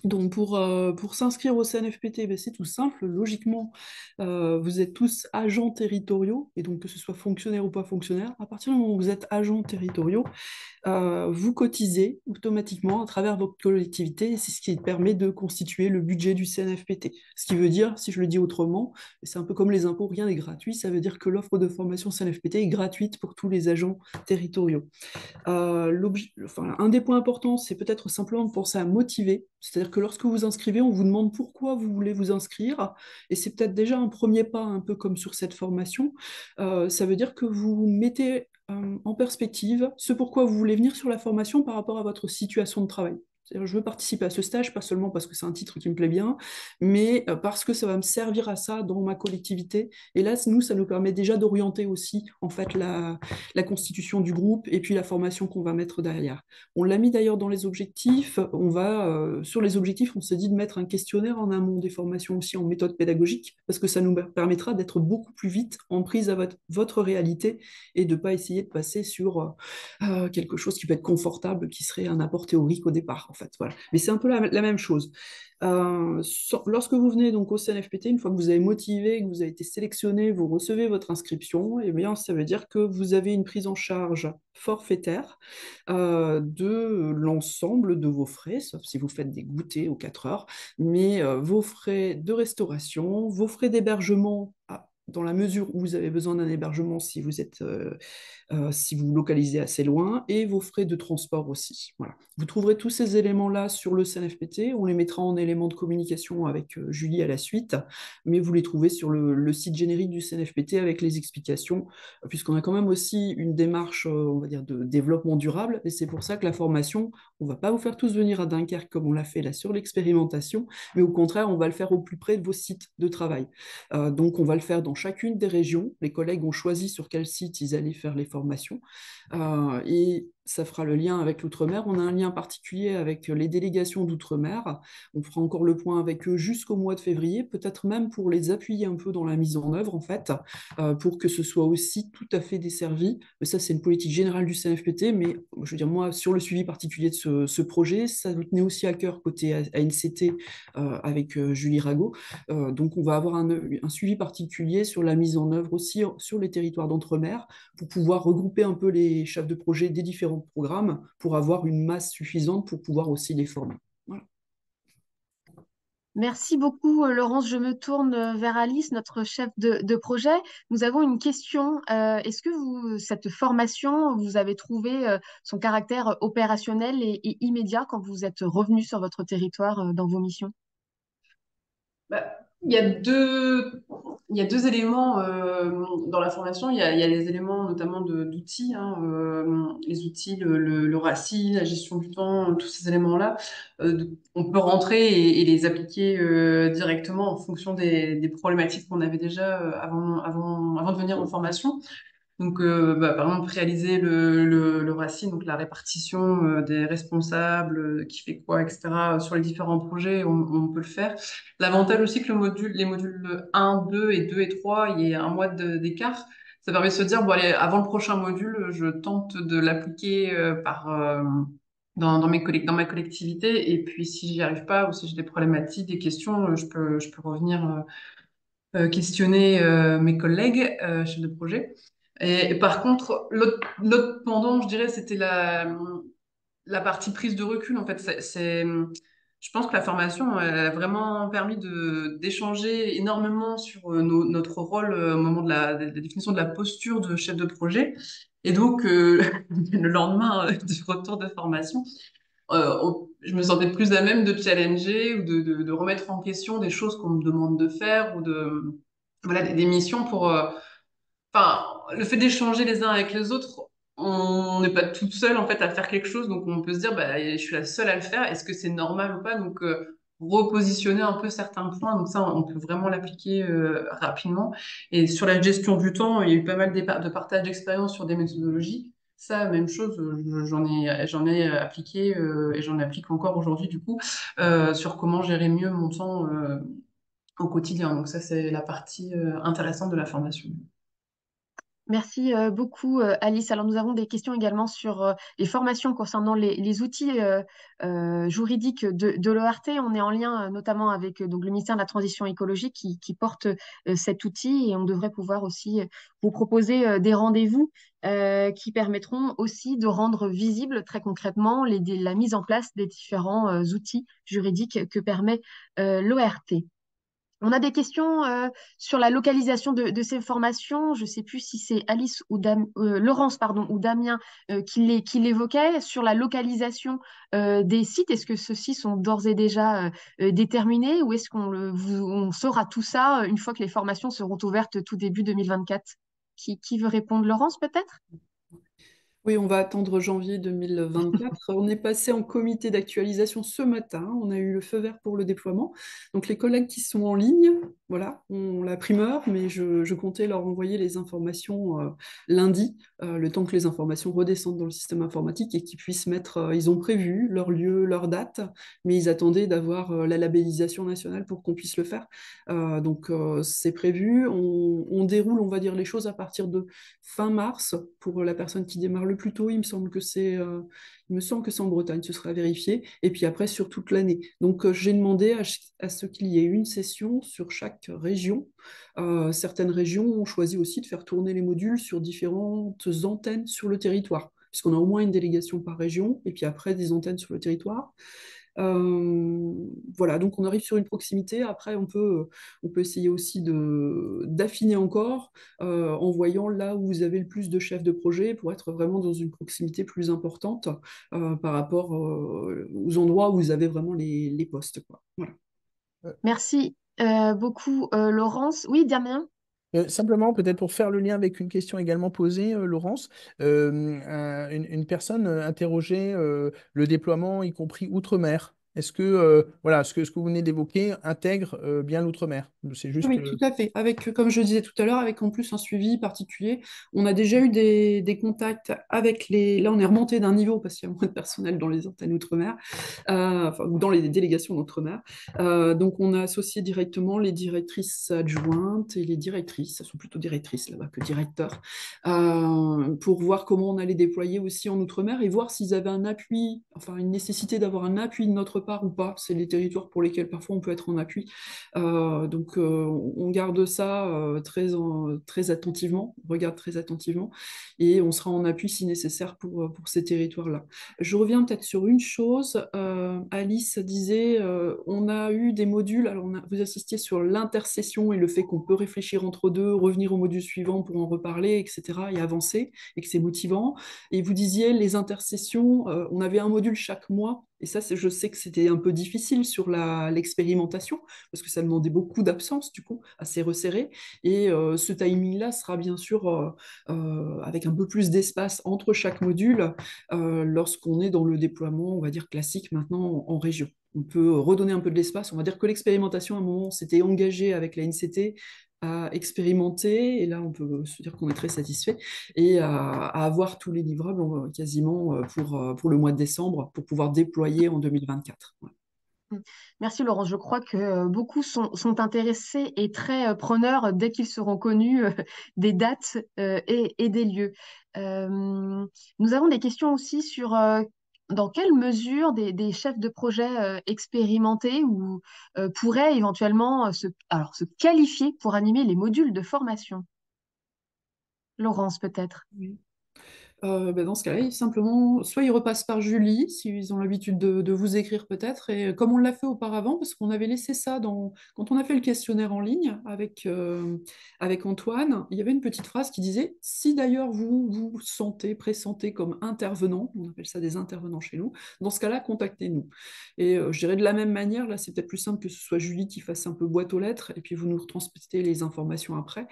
Donc pour s'inscrire au CNFPT, ben c'est tout simple. Logiquement, vous êtes tous agents territoriaux, et donc que ce soit fonctionnaire ou pas fonctionnaire, à partir du moment où vous êtes agents territoriaux, vous cotisez automatiquement à travers votre collectivité, et c'est ce qui permet de constituer le budget du CNFPT. Ce qui veut dire, si je le dis autrement, c'est un peu comme les impôts, rien n'est gratuit, ça veut dire que l'offre de formation CNFPT est gratuite pour tous les agents territoriaux. Un des points importants, c'est peut-être simplement de penser à motiver. C'est-à-dire que lorsque vous vous inscrivez, on vous demande pourquoi vous voulez vous inscrire. Et c'est peut-être déjà un premier pas, un peu comme sur cette formation. Ça veut dire que vous mettez en perspective ce pourquoi vous voulez venir sur la formation par rapport à votre situation de travail. C'est-à-dire, je veux participer à ce stage, pas seulement parce que c'est un titre qui me plaît bien, mais parce que ça va me servir à ça dans ma collectivité. Et là, nous, ça nous permet déjà d'orienter aussi en fait la constitution du groupe et puis la formation qu'on va mettre derrière. On l'a mis d'ailleurs dans les objectifs. Sur les objectifs, on s'est dit de mettre un questionnaire en amont des formations aussi en méthode pédagogique, parce que ça nous permettra d'être beaucoup plus vite en prise à votre réalité et de ne pas essayer de passer sur quelque chose qui peut être confortable, qui serait un apport théorique au départ. fait. Voilà. Mais c'est un peu la même chose. Lorsque vous venez donc au CNFPT, une fois que vous avez motivé, que vous avez été sélectionné, vous recevez votre inscription, et bien ça veut dire que vous avez une prise en charge forfaitaire de l'ensemble de vos frais, sauf si vous faites des goûters aux 4 heures, mais vos frais de restauration, vos frais d'hébergement, dans la mesure où vous avez besoin d'un hébergement si vous êtes si vous vous localisez assez loin, et vos frais de transport aussi. Voilà. Vous trouverez tous ces éléments-là sur le CNFPT, on les mettra en éléments de communication avec Julie à la suite, mais vous les trouvez sur le site générique du CNFPT avec les explications, puisqu'on a quand même aussi une démarche, on va dire, de développement durable, et c'est pour ça que la formation, on ne va pas vous faire tous venir à Dunkerque comme on l'a fait là sur l'expérimentation, mais au contraire, on va le faire au plus près de vos sites de travail. Donc on va le faire dans chacune des régions, les collègues ont choisi sur quel site ils allaient faire les formations. Et ça fera le lien avec l'outre-mer. On a un lien particulier avec les délégations d'outre-mer. On fera encore le point avec eux jusqu'au mois de février, peut-être même pour les appuyer un peu dans la mise en œuvre, en fait, pour que ce soit aussi tout à fait desservi. Mais ça, c'est une politique générale du CNFPT, mais je veux dire, moi, sur le suivi particulier de ce projet, ça nous tenait aussi à cœur côté ANCT avec Julie Rago. Donc, on va avoir un suivi particulier sur la mise en œuvre aussi sur les territoires d'outre-mer pour pouvoir regrouper un peu les chefs de projet des différents programmes pour avoir une masse suffisante pour pouvoir aussi les former. Voilà. Merci beaucoup, Laurence. Je me tourne vers Alice, notre chef de projet. Nous avons une question. Est-ce que cette formation, vous avez trouvé son caractère opérationnel et immédiat quand vous êtes revenu sur votre territoire dans vos missions? Bah, il y a deux éléments dans la formation. Il y a les éléments notamment d'outils, hein, les outils, le RACI, la gestion du temps, tous ces éléments-là. On peut rentrer et les appliquer directement en fonction des problématiques qu'on avait déjà avant de venir en formation. Donc, par exemple, réaliser le RACI, donc la répartition des responsables, qui fait quoi, etc., sur les différents projets, on peut le faire. L'avantage aussi que les modules 1, 2 et 2 et 3, il y ait un mois d'écart. Ça permet de se dire, bon, allez, avant le prochain module, je tente de l'appliquer dans ma collectivité. Et puis, si j'y arrive pas ou si j'ai des problématiques, des questions, je peux revenir questionner mes collègues chefs de projet. Et par contre, l'autre pendant, je dirais, c'était la partie prise de recul. En fait, je pense que la formation, elle a vraiment permis d'échanger énormément sur notre rôle au moment de la définition de la posture de chef de projet. Et donc, le lendemain du retour de formation, je me sentais plus à même de challenger ou de remettre en question des choses qu'on me demande de faire ou voilà, des missions pour. Enfin, le fait d'échanger les uns avec les autres, on n'est pas toute seule en fait à faire quelque chose, donc on peut se dire, bah, je suis la seule à le faire. Est-ce que c'est normal ou pas? Donc repositionner un peu certains points. Donc ça, on peut vraiment l'appliquer rapidement. Et sur la gestion du temps, il y a eu pas mal de partage d'expérience sur des méthodologies. Ça, même chose, j'en ai appliqué et j'en applique encore aujourd'hui du coup sur comment gérer mieux mon temps au quotidien. Donc ça, c'est la partie intéressante de la formation. Merci beaucoup, Alice. Alors, nous avons des questions également sur les formations concernant les outils juridiques de l'ORT. On est en lien notamment avec donc, le ministère de la Transition écologique qui porte cet outil et on devrait pouvoir aussi vous proposer des rendez-vous qui permettront aussi de rendre visible très concrètement la mise en place des différents outils juridiques que permet l'ORT. On a des questions sur la localisation de ces formations. Je ne sais plus si c'est Alice ou Laurence pardon, ou Damien qui l'évoquait. Sur la localisation des sites, est-ce que ceux-ci sont d'ores et déjà déterminés ou est-ce on saura tout ça une fois que les formations seront ouvertes tout début 2024? Qui veut répondre? Laurence, peut-être? Oui, on va attendre janvier 2024. On est passé en comité d'actualisation ce matin. On a eu le feu vert pour le déploiement. Donc les collègues qui sont en ligne, voilà, ont la primeur, mais je comptais leur envoyer les informations lundi, le temps que les informations redescendent dans le système informatique et qu'ils puissent mettre, ils ont prévu leur lieu, leur date, mais ils attendaient d'avoir la labellisation nationale pour qu'on puisse le faire. Donc c'est prévu. On déroule, on va dire, les choses à partir de fin mars pour la personne qui démarre le le plus tôt, il me semble que c'est en Bretagne, ce sera vérifié. Et puis après, sur toute l'année. Donc, j'ai demandé à ce qu'il y ait une session sur chaque région. Certaines régions ont choisi aussi de faire tourner les modules sur différentes antennes sur le territoire, puisqu'on a au moins une délégation par région, et puis après des antennes sur le territoire. Euh, voilà, donc on arrive sur une proximité. Après, on peut essayer aussi d'affiner encore en voyant là où vous avez le plus de chefs de projet pour être vraiment dans une proximité plus importante par rapport aux endroits où vous avez vraiment les postes, quoi. Voilà. Merci beaucoup, Laurence. Oui, Damien? Simplement, peut-être pour faire le lien avec une question également posée, Laurence, une personne interrogeait le déploiement, y compris outre-mer. Est-ce que, voilà, ce que vous venez d'évoquer intègre bien l'outre-mer? C'est juste. Oui, tout à fait. Avec, comme je disais tout à l'heure, avec en plus un suivi particulier. On a déjà eu des contacts avec les. Là, on est remonté d'un niveau parce qu'il y a moins de personnel dans les antennes outre-mer, enfin, ou dans les délégations d'outre-mer. Donc, on a associé directement les directrices adjointes et les directrices, elles sont plutôt directrices là-bas que directeurs, pour voir comment on allait déployer aussi en outre-mer et voir s'ils avaient un appui, enfin une nécessité d'avoir un appui de notre part ou pas. C'est les territoires pour lesquels parfois on peut être en appui. Donc, on garde ça très attentivement, on regarde très attentivement, et on sera en appui si nécessaire pour ces territoires-là. Je reviens peut-être sur une chose. Alice disait, on a eu des modules, alors vous assistiez sur l'intercession et le fait qu'on peut réfléchir entre deux, revenir au module suivant pour en reparler, etc., et avancer, et que c'est motivant. Et vous disiez, les intercessions, on avait un module chaque mois, et ça, je sais que c'était un peu difficile sur l'expérimentation, parce que ça demandait beaucoup d'absence, du coup, assez resserré. Et ce timing-là sera bien sûr avec un peu plus d'espace entre chaque module lorsqu'on est dans le déploiement, on va dire, classique maintenant en région. On peut redonner un peu de l'espace. On va dire que l'expérimentation, à un moment, s'était engagée avec la NCT à expérimenter, et là, on peut se dire qu'on est très satisfait, et à avoir tous les livrables quasiment pour le mois de décembre, pour pouvoir déployer en 2024. Ouais. Merci Laurence. Je crois que beaucoup sont intéressés et très preneurs dès qu'ils seront connus des dates et des lieux. Nous avons des questions aussi sur dans quelle mesure des chefs de projet expérimentés ou pourraient éventuellement se qualifier pour animer les modules de formation. Laurence, peut-être. Oui. Ben dans ce cas-là, simplement, soit ils repassent par Julie, s'ils ont l'habitude de vous écrire peut-être, et comme on l'a fait auparavant, parce qu'on avait laissé ça quand on a fait le questionnaire en ligne avec Antoine, il y avait une petite phrase qui disait, si d'ailleurs vous vous sentez, pressentez comme intervenant, on appelle ça des intervenants chez nous, dans ce cas-là, contactez-nous. Et je dirais de la même manière, là c'est peut-être plus simple que ce soit Julie qui fasse un peu boîte aux lettres, et puis vous nous retransmettez les informations après.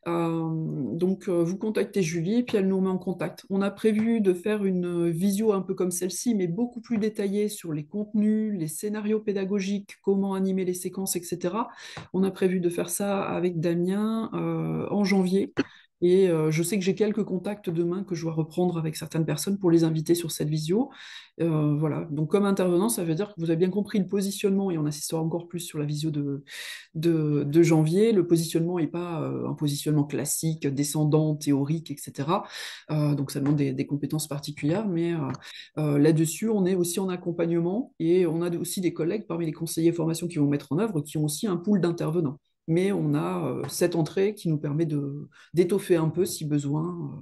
Donc, vous contactez Julie et puis elle nous met en contact. On a prévu de faire une visio un peu comme celle-ci, mais beaucoup plus détaillée sur les contenus, les scénarios pédagogiques, comment animer les séquences, etc. On a prévu de faire ça avec Damien en janvier. Et je sais que j'ai quelques contacts demain que je dois reprendre avec certaines personnes pour les inviter sur cette visio. Voilà. Donc, comme intervenant, ça veut dire que vous avez bien compris le positionnement, et on insistera encore plus sur la visio de janvier. Le positionnement n'est pas un positionnement classique, descendant, théorique, etc. Donc, ça demande des compétences particulières, mais là-dessus, on est aussi en accompagnement, et on a aussi des collègues parmi les conseillers formation qui vont mettre en œuvre, qui ont aussi un pool d'intervenants. Mais on a cette entrée qui nous permet d'étoffer un peu, si besoin,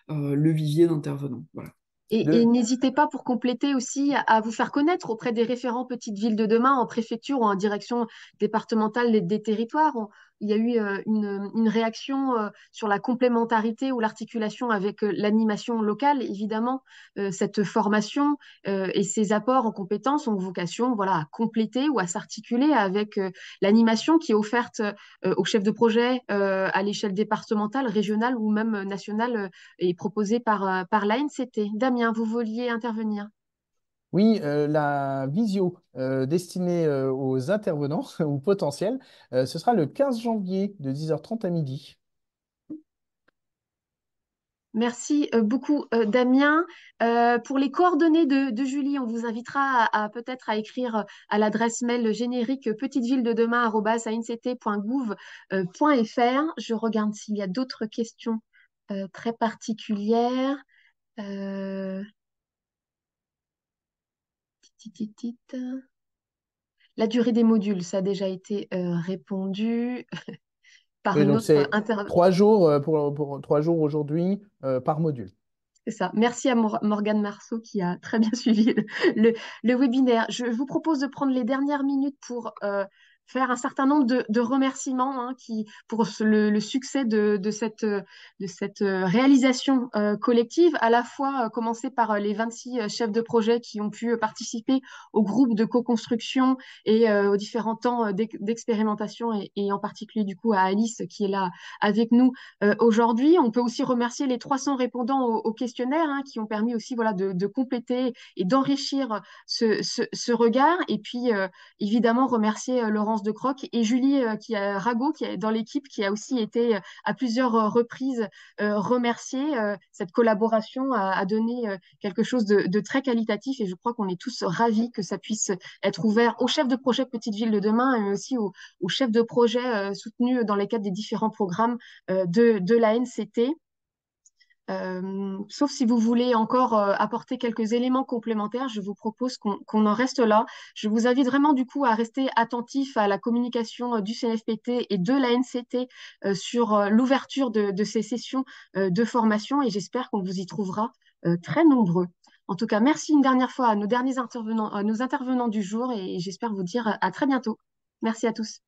le vivier d'intervenants. Voilà. Et n'hésitez pas pour compléter aussi à vous faire connaître auprès des référents Petites Villes de demain en préfecture ou en direction départementale des territoires. Il y a eu une réaction sur la complémentarité ou l'articulation avec l'animation locale. Évidemment, cette formation et ses apports en compétences ont vocation, voilà, à compléter ou à s'articuler avec l'animation qui est offerte aux chefs de projet à l'échelle départementale, régionale ou même nationale et proposée par l'ANCT. Damien, vous vouliez intervenir? Oui, la visio destinée aux intervenants ou potentiels, ce sera le 15 janvier de 10h30 à midi. Merci beaucoup, Damien. Pour les coordonnées de Julie, on vous invitera peut-être à écrire à l'adresse mail générique petiteville-de-demain@anct.gouv.fr. Je regarde s'il y a d'autres questions très particulières. Euh, tit, tit, tit, tit. La durée des modules, ça a déjà été répondu par Oui, donc notre c'est intervenant. 3 jours pour 3 jours aujourd'hui par module. C'est ça. Merci à Morgane Marceau qui a très bien suivi le webinaire. Je vous propose de prendre les dernières minutes pour faire un certain nombre de remerciements pour le succès de cette réalisation collective, à la fois commencer par les 26 chefs de projet qui ont pu participer au groupe de co-construction et aux différents temps d'expérimentation et en particulier du coup à Alice qui est là avec nous aujourd'hui. On peut aussi remercier les 300 répondants au questionnaire qui ont permis aussi voilà, de compléter et d'enrichir ce regard. Et puis, évidemment, remercier Laurence de Croc et Julie Rago, qui est dans l'équipe, qui a aussi été à plusieurs reprises remerciée. Cette collaboration a donné quelque chose de très qualitatif et je crois qu'on est tous ravis que ça puisse être ouvert aux chefs de projet Petite Ville de demain, mais aussi aux chefs de projet soutenus dans les cadres des différents programmes de l'ANCT. Sauf si vous voulez encore apporter quelques éléments complémentaires, je vous propose qu'on en reste là. Je vous invite vraiment du coup à rester attentif à la communication du CNFPT et de l'ANCT sur l'ouverture de ces sessions de formation et j'espère qu'on vous y trouvera très nombreux. En tout cas, merci une dernière fois à nos intervenants du jour et j'espère vous dire à très bientôt. Merci à tous.